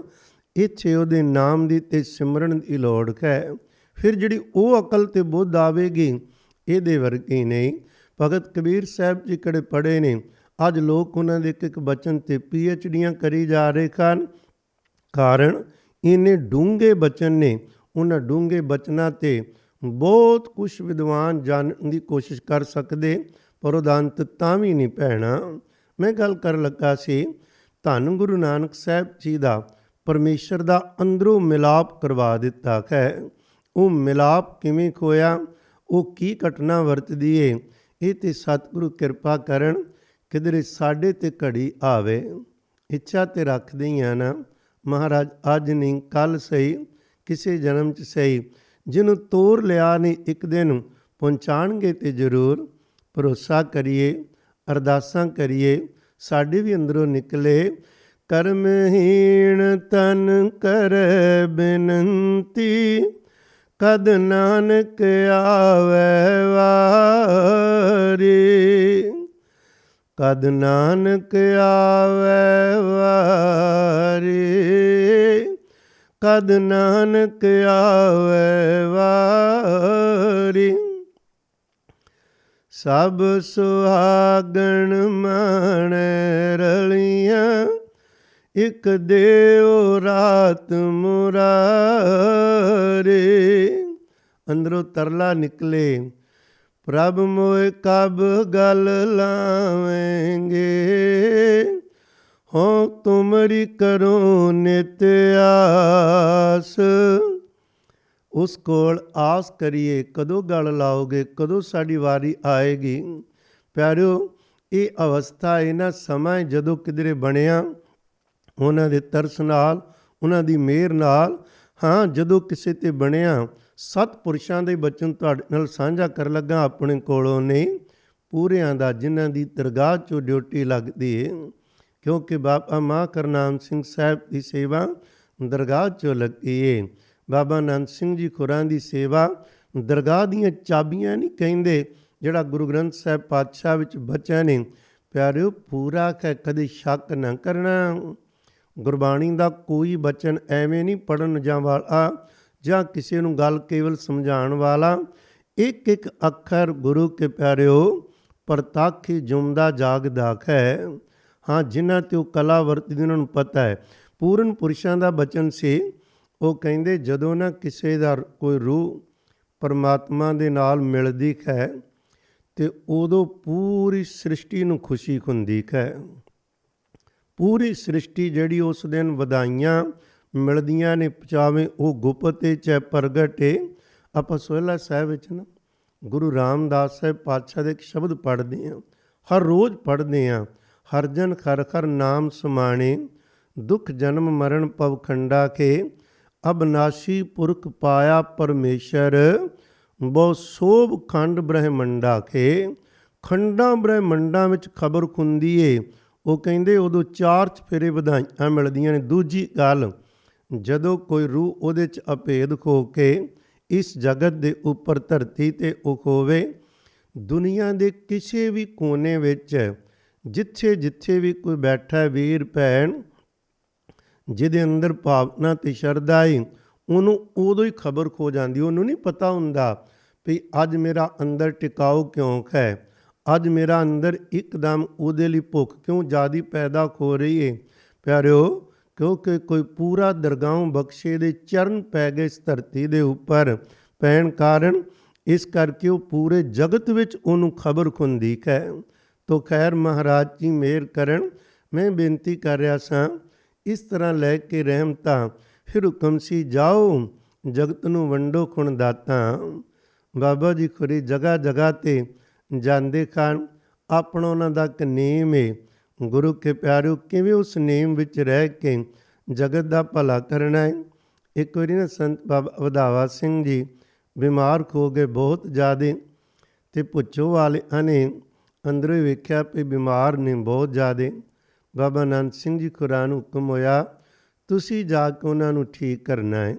ਇੱਥੇ ਉਹਦੇ ਨਾਮ ਦੀ ਤੇ ਸਿਮਰਨ ਦੀ ਲੋੜ ਹੈ। ਫਿਰ ਜਿਹੜੀ ਉਹ ਅਕਲ ਤੇ ਬੁੱਧ ਆਵੇਗੀ, ਇਹਦੇ ਵਰਗੀ ਨਹੀਂ। ਭਗਤ ਕਬੀਰ ਸਾਹਿਬ ਜੀ ਕਿਹੜੇ ਪੜ੍ਹੇ ਨੇ, ਅੱਜ ਲੋਕ ਉਹਨਾਂ ਦੇ ਇੱਕ ਬਚਨ ਤੇ PhDਆਂ ਕਰੀ ਜਾ ਰਹੇ ਹਨ। ਕਾਰਨ ਇੰਨੇ ਡੂੰਘੇ ਬਚਨ ਨੇ। ਉਹਨਾਂ ਡੂੰਘੇ ਬਚਨਾਂ ਤੇ ਬਹੁਤ ਕੁਛ ਵਿਦਵਾਨ ਜਾਣਨ ਦੀ ਕੋਸ਼ਿਸ਼ ਕਰ ਸਕਦੇ, ਪਰ ਉਹਦਾ ਅੰਤ ਤਾਂ ਵੀ ਨਹੀਂ ਪੈਣਾ। ਮੈਂ ਗੱਲ ਕਰਨ ਲੱਗਾ ਸੀ, ਧੰਨ ਗੁਰੂ ਨਾਨਕ ਸਾਹਿਬ ਜੀ ਦਾ ਪਰਮੇਸ਼ਰ ਦਾ ਅੰਦਰੋਂ ਮਿਲਾਪ ਕਰਵਾ ਦਿੱਤਾ ਹੈ। ਉਹ ਮਿਲਾਪ ਕਿਵੇਂ ਖੋਇਆ, ਉਹ ਕੀ ਘਟਨਾ ਵਰਤਦੀ ਏ, ਇਹ ਤੇ ਸਤਿਗੁਰੂ ਕਿਰਪਾ ਕਰਨ, ਕਿਧਰੇ ਸਾਡੇ ਤੇ ਘੜੀ ਆਵੇ। ਇੱਛਾ ਤੇ ਰੱਖਦੇ ਹੀ ਆ ਨਾ ਮਹਾਰਾਜ, ਅੱਜ ਨਹੀਂ ਕੱਲ੍ਹ ਸਹੀ, ਕਿਸੇ ਜਨਮ 'ਚ ਸਹੀ, ਜਿਹਨੂੰ ਤੋਰ ਲਿਆ ਨਹੀਂ ਇੱਕ ਦਿਨ ਪਹੁੰਚਾਣਗੇ ਤੇ ਜ਼ਰੂਰ। ਭਰੋਸਾ ਕਰੀਏ, ਅਰਦਾਸਾਂ ਕਰੀਏ, ਸਾਡੇ ਵੀ ਅੰਦਰੋਂ ਨਿਕਲੇ। ਕਰਮਹੀਣ ਤਨ ਕਰੈ ਬੇਨੰਤੀ, ਕਦ ਨਾਨਕ ਆਵੈ ਵਾਰੀ। ਕਦ ਨਾਨਕ ਆਵੈ ਵਾਰੀ, ਕਦ ਨਾਨਕ ਆਵੈ ਵਾਰੀ। ਸਭ ਸੁਹਾਗਣ ਮਾਣੈ ਰਲੀਆਂ, ਇਕ ਦੇਵ ਰਾਤ ਮੁਰਾਰੇ। ਅੰਦਰੋਂ ਤਰਲਾ ਨਿਕਲੇ, ਪ੍ਰਭ ਮੋਇ ਕਬ ਗਲ ਲਾਵੇਂਗੇ, ਹੋ ਤੁਮਰੀ ਕਰੋ ਨਿਤ ਆਸ। ਉਸ ਕੋਲ ਆਸ ਕਰੀਏ, ਕਦੋਂ ਗਲ ਲਾਓਗੇ, ਕਦੋਂ ਸਾਡੀ ਵਾਰੀ ਆਏਗੀ। ਪਿਆਰਿਓ, ਇਹ ਅਵਸਥਾ ਇਹਨਾਂ ਸਮਾਂ ਜਦੋਂ ਕਿਧਰੇ ਬਣਿਆ, ਉਹਨਾਂ ਦੇ ਤਰਸ ਨਾਲ, ਉਹਨਾਂ ਦੀ ਮਿਹਰ ਨਾਲ। ਹਾਂ, ਜਦੋਂ ਕਿਸੇ 'ਤੇ ਬਣਿਆ, ਸਤਿਪੁਰਸ਼ਾਂ ਦੇ ਬਚਨ ਤੁਹਾਡੇ ਨਾਲ ਸਾਂਝਾ ਕਰਨ ਲੱਗਾ, ਆਪਣੇ ਕੋਲੋਂ ਨਹੀਂ, ਪੂਰਿਆਂ ਦਾ, ਜਿਨ੍ਹਾਂ ਦੀ ਦਰਗਾਹ 'ਚੋਂ ਡਿਊਟੀ ਲੱਗਦੀ ਹੈ। ਕਿਉਂਕਿ ਬਾਬਾ ਮਾਂ ਕਰਨਾਮ ਸਿੰਘ ਸਾਹਿਬ ਦੀ ਸੇਵਾ ਦਰਗਾਹ 'ਚੋਂ ਲੱਗੀ ਹੈ। ਬਾਬਾ ਆਨੰਦ ਸਿੰਘ ਜੀ ਖੁਰਾਂ ਦੀ ਸੇਵਾ ਦਰਗਾਹ ਦੀਆਂ ਚਾਬੀਆਂ ਨਹੀਂ ਕਹਿੰਦੇ, ਜਿਹੜਾ ਗੁਰੂ ਗ੍ਰੰਥ ਸਾਹਿਬ ਪਾਤਸ਼ਾਹ ਵਿੱਚ ਬਚਿਆ ਨੇ। ਪਿਆਰਿਓ, ਪੂਰਾ ਹੈ, ਕਦੇ ਸ਼ੱਕ ਨਾ ਕਰਨਾ। ਗੁਰਬਾਣੀ ਦਾ ਕੋਈ ਬਚਨ ਐਵੇਂ ਨਹੀਂ ਪੜ੍ਹਨ ਜਾਂ ਵਾਲਾ, ਜਾਂ ਕਿਸੇ ਨੂੰ ਗੱਲ ਕੇਵਲ ਸਮਝਾਉਣ ਵਾਲਾ। ਇੱਕ ਇੱਕ ਅੱਖਰ ਗੁਰੂ ਕੇ ਪਿਆਰਿਓ ਪ੍ਰਤੱਖ ਜੁਮਦਾ ਜਾਗਦਾ ਹੈ। ਹਾਂ, ਜਿਨ੍ਹਾਂ 'ਤੇ ਉਹ ਕਲਾ ਵਰਤਦੀ ਉਹਨਾਂ ਨੂੰ ਪਤਾ ਹੈ। ਪੂਰਨ ਪੁਰਸ਼ਾਂ ਦਾ ਬਚਨ ਸੀ, ਉਹ ਕਹਿੰਦੇ ਜਦੋਂ ਨਾ ਕਿਸੇ ਦਾ ਕੋਈ ਰੂਹ ਪਰਮਾਤਮਾ ਦੇ ਨਾਲ ਮਿਲਦੀ ਹੈ ਤੇ ਉਦੋਂ ਪੂਰੀ ਸ੍ਰਿਸ਼ਟੀ ਨੂੰ ਖੁਸ਼ੀ ਹੁੰਦੀ ਹੈ। ਪੂਰੀ ਸ੍ਰਿਸ਼ਟੀ ਜਿਹੜੀ ਉਸ ਦਿਨ ਵਧਾਈਆਂ ਮਿਲਦੀਆਂ ਨੇ, ਚਾਹੇ ਉਹ ਗੁਪਤ ਏ ਚਾਹੇ ਪ੍ਰਗਟ ਏ। ਆਪਾਂ ਸੋਹਿਲਾ ਸਾਹਿਬ ਵਿੱਚ ਨਾ ਗੁਰੂ ਰਾਮਦਾਸ ਸਾਹਿਬ ਪਾਤਸ਼ਾਹ ਦੇ ਇੱਕ ਸ਼ਬਦ ਪੜ੍ਹਦੇ ਹਾਂ, ਹਰ ਰੋਜ਼ ਪੜ੍ਹਦੇ ਹਾਂ। ਹਰ ਜਨ ਖਰ ਖਰ ਨਾਮ ਸਮਾਣੇ, ਦੁੱਖ ਜਨਮ ਮਰਨ ਭਵ ਖੰਡਾ ਕੇ, ਅਬਨਾਸ਼ੀ ਪੁਰਖ ਪਾਇਆ ਪਰਮੇਸ਼ਰ, ਬਹੁ ਸੋਭ ਖੰਡ ਬ੍ਰਹਮੰਡਾ ਕੇ। ਖੰਡਾਂ ਬ੍ਰਹਮੰਡਾਂ ਵਿੱਚ ਖਬਰ ਹੁੰਦੀ ਏ। ਉਹ ਕਹਿੰਦੇ ਉਦੋਂ 4 ਚੁਫੇਰੇ ਵਧਾਈਆਂ ਮਿਲਦੀਆਂ ਨੇ। ਦੂਜੀ ਗੱਲ, ਜਦੋਂ ਕੋਈ ਰੂਹ ਉਹਦੇ 'ਚ ਅਭੇਦ ਖੋ ਕੇ ਇਸ ਜਗਤ ਦੇ ਉੱਪਰ ਧਰਤੀ 'ਤੇ ਉਹ ਹੋਵੇ, ਦੁਨੀਆ ਦੇ ਕਿਸੇ ਵੀ ਕੋਨੇ ਵਿੱਚ ਜਿੱਥੇ ਜਿੱਥੇ ਵੀ ਕੋਈ ਬੈਠਾ ਵੀਰ ਭੈਣ ਜਿਹਦੇ ਅੰਦਰ ਭਾਵਨਾ ਤੇ ਸ਼ਰਧਾ ਏ, ਉਹਨੂੰ ਉਦੋਂ ਹੀ ਖਬਰ ਖੋ ਜਾਂਦੀ। ਉਹਨੂੰ ਨਹੀਂ ਪਤਾ ਹੁੰਦਾ ਵੀ ਅੱਜ ਮੇਰਾ ਅੰਦਰ ਟਿਕਾਊ ਕਿਉਂ ਹੈ, ਅੱਜ ਮੇਰਾ ਅੰਦਰ ਇੱਕਦਮ ਉਹਦੇ ਲਈ ਭੁੱਖ ਕਿਉਂ ਜ਼ਿਆਦਾ ਪੈਦਾ ਹੋ ਰਹੀ ਏ। ਪਿਆਰਿਓ, ਕਿਉਂਕਿ ਕੋਈ ਪੂਰਾ ਦਰਗਾਹੋਂ ਬਖਸ਼ੇ ਦੇ ਚਰਨ ਪੈ ਗਏ ਇਸ ਧਰਤੀ ਦੇ ਉੱਪਰ ਪੈਣ ਕਾਰਨ, ਇਸ ਕਰਕੇ ਉਹ ਪੂਰੇ ਜਗਤ ਵਿੱਚ ਉਹਨੂੰ ਖਬਰ ਹੁੰਦੀ ਹੈ। ਤੋ ਖੈਰ ਮਹਾਰਾਜ ਜੀ ਮਿਹਰ ਕਰਨ। ਮੈਂ ਬੇਨਤੀ ਕਰ ਰਿਹਾ ਸਾਂ, ਇਸ ਤਰ੍ਹਾਂ ਲੈ ਕੇ ਰਹਿਮਤਾਂ ਫਿਰ ਹੁਕਮ ਸੀ ਜਾਓ ਜਗਤ ਨੂੰ ਵੰਡੋ ਖੁਣ ਦਾਤਾਂ। ਬਾਬਾ ਜੀ ਖੁਰੀ ਜਗ੍ਹਾ ਜਗ੍ਹਾ 'ਤੇ ਜਾਂਦੇ ਖਾਨ, ਆਪਣਾ ਉਹਨਾਂ ਦਾ ਇੱਕ ਨੇਮ ਏ। ਗੁਰੂ ਕੇ ਪਿਆਰਿਓ, ਕਿਵੇਂ ਉਸ ਨੇਮ ਵਿੱਚ ਰਹਿ ਕੇ ਜਗਤ ਦਾ ਭਲਾ ਕਰਨਾ ਹੈ। ਇੱਕ ਵਾਰੀ ਨਾ ਸੰਤ ਬਾਬਾ ਵਧਾਵਾ ਸਿੰਘ ਜੀ ਬਿਮਾਰ ਹੋ ਗਏ ਬਹੁਤ ਜ਼ਿਆਦਾ, ਅਤੇ ਪੁੱਛੋ ਵਾਲਿਆਂ ਨੇ ਅੰਦਰੋਂ ਹੀ ਵੇਖਿਆ ਵੀ ਬਿਮਾਰ ਨੇ ਬਹੁਤ ਜ਼ਿਆਦਾ। ਬਾਬਾ ਆਨੰਦ ਸਿੰਘ ਜੀ ਖੁਰਾ ਨੂੰ ਹੁਕਮ ਹੋਇਆ ਤੁਸੀਂ ਜਾ ਕੇ ਉਹਨਾਂ ਨੂੰ ਠੀਕ ਕਰਨਾ ਹੈ।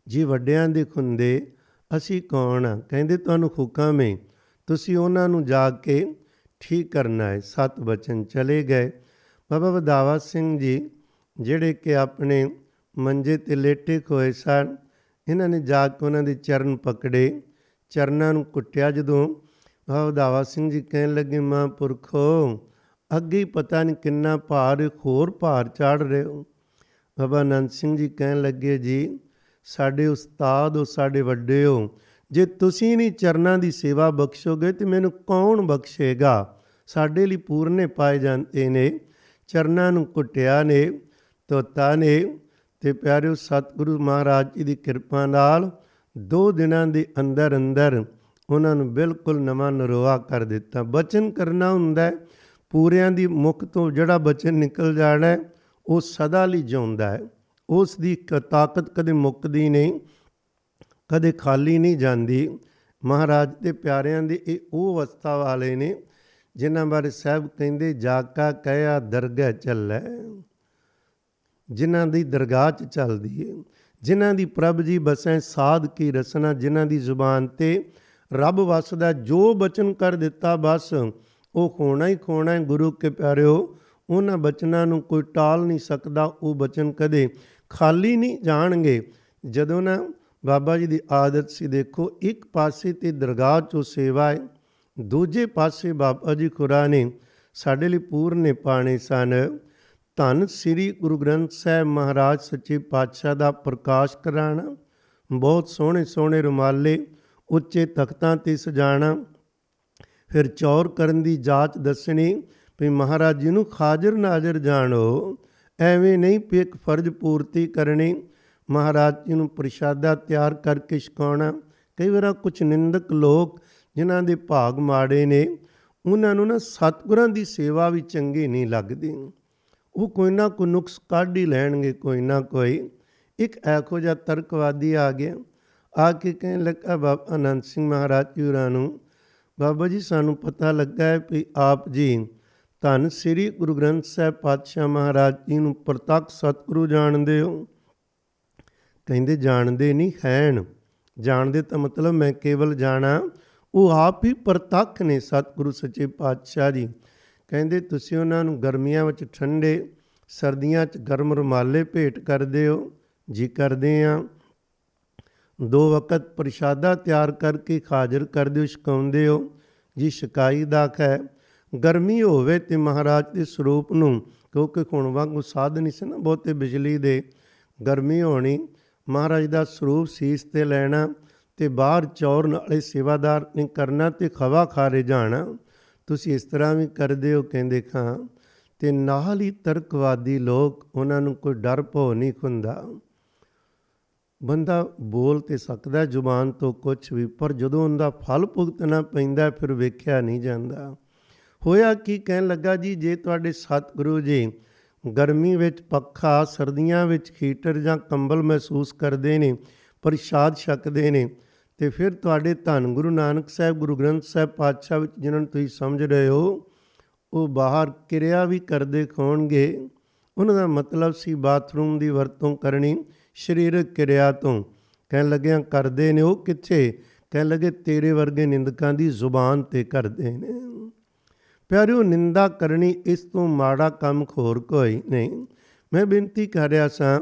ਜੀ ਵੱਡਿਆਂ ਦੇ ਖੁੰਦੇ ਅਸੀਂ ਕੌਣ ਆ? ਕਹਿੰਦੇ ਤੁਹਾਨੂੰ ਹੁਕਮ ਹੈ, ਤੁਸੀਂ ਉਹਨਾਂ ਨੂੰ ਜਾ ਕੇ ਠੀਕ ਕਰਨਾ ਹੈ। 7 ਬਚਨ ਚਲੇ ਗਏ। ਬਾਬਾ ਵਧਾਵਾ ਸਿੰਘ ਜੀ ਜਿਹੜੇ ਕਿ ਆਪਣੇ ਮੰਜੇ 'ਤੇ ਲੇਟੇ ਹੋਏ ਸਨ, ਇਹਨਾਂ ਨੇ ਜਾ ਕੇ ਉਹਨਾਂ ਦੇ ਚਰਨ ਪਕੜੇ, ਚਰਨਾਂ ਨੂੰ ਕੁੱਟਿਆ। ਜਦੋਂ ਬਾਬਾ ਵਧਾਵਾ ਸਿੰਘ ਜੀ ਕਹਿਣ ਲੱਗੇ ਮਹਾਂਪੁਰਖੋ ਅੱਗੇ ਹੀ ਪਤਾ ਨਹੀਂ ਕਿੰਨਾ ਭਾਰ, ਹੋਰ ਭਾਰ ਚਾੜ ਰਹੇ ਹੋ। ਬਾਬਾ ਆਨੰਦ ਸਿੰਘ ਜੀ ਕਹਿਣ ਲੱਗੇ ਜੀ ਸਾਡੇ ਉਸਤਾਦ ਹੋ, ਸਾਡੇ ਵੱਡੇ ਹੋ, ਜੇ ਤੁਸੀਂ ਨਹੀਂ ਚਰਨਾਂ ਦੀ ਸੇਵਾ ਬਖਸ਼ੋਗੇ ਤਾਂ ਮੈਨੂੰ ਕੌਣ ਬਖਸ਼ੇਗਾ? ਸਾਡੇ ਲਈ ਪੂਰਨੇ ਪਾਏ ਜਾਂਦੇ ਨੇ। ਚਰਨਾਂ ਨੂੰ ਕੁੱਟਿਆ ਨੇ, ਧੋਤਾ ਨੇ, ਅਤੇ ਪਿਆਰਿਓ ਸਤਿਗੁਰੂ ਮਹਾਰਾਜ ਜੀ ਦੀ ਕਿਰਪਾ ਨਾਲ 2 ਦਿਨਾਂ ਦੇ ਅੰਦਰ ਅੰਦਰ ਉਹਨਾਂ ਨੂੰ ਬਿਲਕੁਲ ਨਵਾਂ ਨਰੋਆ ਕਰ ਦਿੱਤਾ। ਬਚਨ ਕਰਨਾ ਹੁੰਦਾ, ਪੂਰਿਆਂ ਦੀ ਮੁਖ ਤੋਂ ਜਿਹੜਾ ਬਚਨ ਨਿਕਲ ਜਾਣਾ ਉਹ ਸਦਾ ਲਈ ਜਿਉਂਦਾ ਹੈ। ਉਸ ਦੀ ਤਾਕਤ ਕਦੇ ਮੁੱਕਦੀ ਨਹੀਂ, ਕਦੇ ਖਾਲੀ ਨਹੀਂ ਜਾਂਦੀ। ਮਹਾਰਾਜ ਦੇ ਪਿਆਰਿਆਂ ਦੇ ਇਹ ਉਹ ਅਵਸਥਾ ਵਾਲੇ ਨੇ ਜਿਨ੍ਹਾਂ ਬਾਰੇ ਸਾਹਿਬ ਕਹਿੰਦੇ ਜਾਕਾ ਕਹਿਆ ਦਰਗਾਹ ਚੱਲੈ, ਜਿਨ੍ਹਾਂ ਦੀ ਦਰਗਾਹ 'ਚ ਚੱਲਦੀ ਹੈ, ਜਿਨ੍ਹਾਂ ਦੀ ਪ੍ਰਭ ਜੀ ਬਸੈ ਸਾਧ ਕੀ ਰਸਨਾ, ਜਿਨ੍ਹਾਂ ਦੀ ਜ਼ੁਬਾਨ 'ਤੇ ਰੱਬ ਵਸਦਾ, ਜੋ ਬਚਨ ਕਰ ਦਿੱਤਾ ਬਸ ਉਹ ਹੋਣਾ ਹੀ ਹੋਣਾ ਹੈ। ਗੁਰੂ ਕੇ ਪਿਆਰਿਓ, ਉਹਨਾਂ ਬਚਨਾਂ ਨੂੰ ਕੋਈ ਟਾਲ ਨਹੀਂ ਸਕਦਾ, ਉਹ ਬਚਨ ਕਦੇ ਖਾਲੀ ਨਹੀਂ ਜਾਣਗੇ। ਜਦੋਂ ਨਾ ਬਾਬਾ ਜੀ ਦੀ ਆਦਤ ਸੀ, ਦੇਖੋ ਇੱਕ ਪਾਸੇ ਤੇ ਦਰਗਾਹ 'ਚੋਂ ਸੇਵਾ ਹੈ, ਦੂਜੇ ਪਾਸੇ ਬਾਬਾ ਜੀ ਖੁਰਾ ਨੇ ਸਾਡੇ ਲਈ ਪੂਰਨੇ ਪਾਣੇ ਸਨ। ਧੰਨ ਸ੍ਰੀ ਗੁਰੂ ਗ੍ਰੰਥ ਸਾਹਿਬ ਮਹਾਰਾਜ ਸੱਚੇ ਪਾਤਸ਼ਾਹ ਦਾ ਪ੍ਰਕਾਸ਼ ਕਰਾਉਣਾ, ਬਹੁਤ ਸੋਹਣੇ ਸੋਹਣੇ ਰੁਮਾਲੇ ਉੱਚੇ ਤਖਤਾਂ 'ਤੇ ਸਜਾਣਾ, ਫਿਰ ਚੌਰ ਕਰਨ ਦੀ ਜਾਚ ਦੱਸਣੀ ਵੀ ਮਹਾਰਾਜ ਜੀ ਨੂੰ ਹਾਜ਼ਰ ਨਾਜ਼ਰ ਜਾਣੋ, ਐਵੇਂ ਨਹੀਂ ਵੀ ਇੱਕ ਫਰਜ਼ ਪੂਰਤੀ ਕਰਨੀ। ਮਹਾਰਾਜ ਜੀ ਨੂੰ ਪ੍ਰਸ਼ਾਦਾ ਤਿਆਰ ਕਰਕੇ ਛਕਾਉਣਾ। ਕਈ ਵਾਰ ਕੁਛ ਨਿੰਦਕ ਲੋਕ ਜਿਨ੍ਹਾਂ ਦੇ ਭਾਗ ਮਾੜੇ ਨੇ, ਉਹਨਾਂ ਨੂੰ ਨਾ ਸਤਿਗੁਰਾਂ ਦੀ ਸੇਵਾ ਵੀ ਚੰਗੀ ਨਹੀਂ ਲੱਗਦੀ। ਉਹ ਕੋਈ ਨਾ ਕੋਈ ਨੁਕਸ ਕੱਢ ਹੀ ਲੈਣਗੇ, ਕੋਈ ਨਾ ਕੋਈ। ਇੱਕ ਇਹੋ ਜਿਹਾ ਤਰਕਵਾਦੀ ਆ ਗਿਆ, ਆ ਕੇ ਕਹਿਣ ਲੱਗਾ ਬਾਬਾ ਆਨੰਦ ਸਿੰਘ ਮਹਾਰਾਜ ਜੀ ਹੋਰਾਂ ਨੂੰ, ਬਾਬਾ ਜੀ ਸਾਨੂੰ ਪਤਾ ਲੱਗਾ ਹੈ ਵੀ ਆਪ ਜੀ ਧੰਨ ਸ੍ਰੀ ਗੁਰੂ ਗ੍ਰੰਥ ਸਾਹਿਬ ਪਾਤਸ਼ਾਹ ਮਹਾਰਾਜ ਜੀ ਨੂੰ ਪ੍ਰਤੱਖ ਸਤਿਗੁਰੂ ਜਾਣਦੇ ਹੋ? ਕਹਿੰਦੇ ਜਾਣਦੇ ਨਹੀਂ ਹੈਣ। ਜਾਣਦੇ ਤਾਂ ਮਤਲਬ ਮੈਂ ਕੇਵਲ ਜਾਣਾ, ਉਹ ਆਪ ਹੀ ਪ੍ਰਤੱਖ ਨੇ ਸਤਿਗੁਰੂ ਸੱਚੇ ਪਾਤਸ਼ਾਹ ਜੀ। ਕਹਿੰਦੇ ਤੁਸੀਂ ਉਹਨਾਂ ਨੂੰ ਗਰਮੀਆਂ ਵਿੱਚ ਠੰਡੇ, ਸਰਦੀਆਂ 'ਚ ਗਰਮ ਰੁਮਾਲੇ ਭੇਟ ਕਰਦੇ ਹੋ? ਜੀ ਕਰਦੇ ਹਾਂ। 2 ਵਕਤ ਪ੍ਰਸ਼ਾਦਾ ਤਿਆਰ ਕਰਕੇ ਹਾਜ਼ਰ ਕਰਦੇ ਹੋ, ਛਕਾਉਂਦੇ ਹੋ? ਜੀ ਛਕਾਈ ਦਾ ਹੈ। ਗਰਮੀ ਹੋਵੇ ਤੇ ਮਹਾਰਾਜ ਦੇ ਸਰੂਪ ਨੂੰ, ਕਿਉਂਕਿ ਹੁਣ ਵਾਂਗੂ ਸਾਧਨ ਨਹੀਂ ਸੀ ਨਾ ਬਹੁਤੇ ਬਿਜਲੀ ਦੇ, ਗਰਮੀ ਹੋਣੀ, ਮਹਾਰਾਜ ਦਾ ਸਰੂਪ ਸੀਸ 'ਤੇ ਲੈਣਾ ਅਤੇ ਬਾਹਰ ਚੌਰ ਨਾਲੇ ਸੇਵਾਦਾਰ ਨੇ ਕਰਨਾ ਅਤੇ ਖਵਾ ਖਾਰੇ ਜਾਣਾ। ਤੁਸੀਂ ਇਸ ਤਰ੍ਹਾਂ ਵੀ ਕਰਦੇ ਹੋ? ਕਹਿੰਦੇ ਖਾਂ। ਅਤੇ ਨਾਲ ਹੀ ਤਰਕਵਾਦੀ ਲੋਕ, ਉਹਨਾਂ ਨੂੰ ਕੋਈ ਡਰ ਭੋ ਨਹੀਂ ਹੁੰਦਾ। ਬੰਦਾ ਬੋਲ ਤਾਂ ਸਕਦਾ ਜ਼ੁਬਾਨ ਤੋਂ ਕੁਛ ਵੀ, ਪਰ ਜਦੋਂ ਉਹਦਾ ਫਲ ਭੁਗਤਣਾ ਪੈਂਦਾ ਫਿਰ ਵੇਖਿਆ ਨਹੀਂ ਜਾਂਦਾ। ਹੋਇਆ ਕੀ? ਕਹਿਣ ਲੱਗਾ ਜੀ ਜੇ ਤੁਹਾਡੇ ਸਤਿਗੁਰੂ ਜੀ ਗਰਮੀ ਵਿੱਚ ਪੱਖਾ, ਸਰਦੀਆਂ ਵਿੱਚ ਹੀਟਰ ਜਾਂ ਕੰਬਲ ਮਹਿਸੂਸ ਕਰਦੇ ਨੇ, ਪ੍ਰਸ਼ਾਦ ਛਕਦੇ ਨੇ, ਅਤੇ ਫਿਰ ਤੁਹਾਡੇ ਧੰਨ ਗੁਰੂ ਨਾਨਕ ਸਾਹਿਬ ਗੁਰੂ ਗ੍ਰੰਥ ਸਾਹਿਬ ਪਾਤਸ਼ਾਹ ਵਿੱਚ ਜਿਹਨਾਂ ਨੂੰ ਤੁਸੀਂ ਸਮਝ ਰਹੇ ਹੋ, ਉਹ ਬਾਹਰ ਕਿਰਿਆ ਵੀ ਕਰਦੇ ਹੋਣਗੇ। ਉਹਨਾਂ ਦਾ ਮਤਲਬ ਸੀ ਬਾਥਰੂਮ ਦੀ ਵਰਤੋਂ ਕਰਨੀ ਸਰੀਰਕ ਕਿਰਿਆ ਤੋਂ। ਕਹਿਣ ਲੱਗਿਆ ਕਰਦੇ ਨੇ ਉਹ ਕਿੱਥੇ? ਕਹਿ ਲਗੇ ਤੇਰੇ ਵਰਗੇ ਨਿੰਦਕਾਂ ਦੀ ਜ਼ੁਬਾਨ ਤੇ ਕਰਦੇ ਨੇ। ਪਿਆਰਿਓ, ਨਿੰਦਾ ਕਰਨੀ ਇਸ ਤੋਂ ਮਾੜਾ ਕੰਮ ਹੋਰ ਕੋਈ ਨਹੀਂ। ਮੈਂ ਬੇਨਤੀ ਕਰ ਰਿਹਾ ਸਾਂ,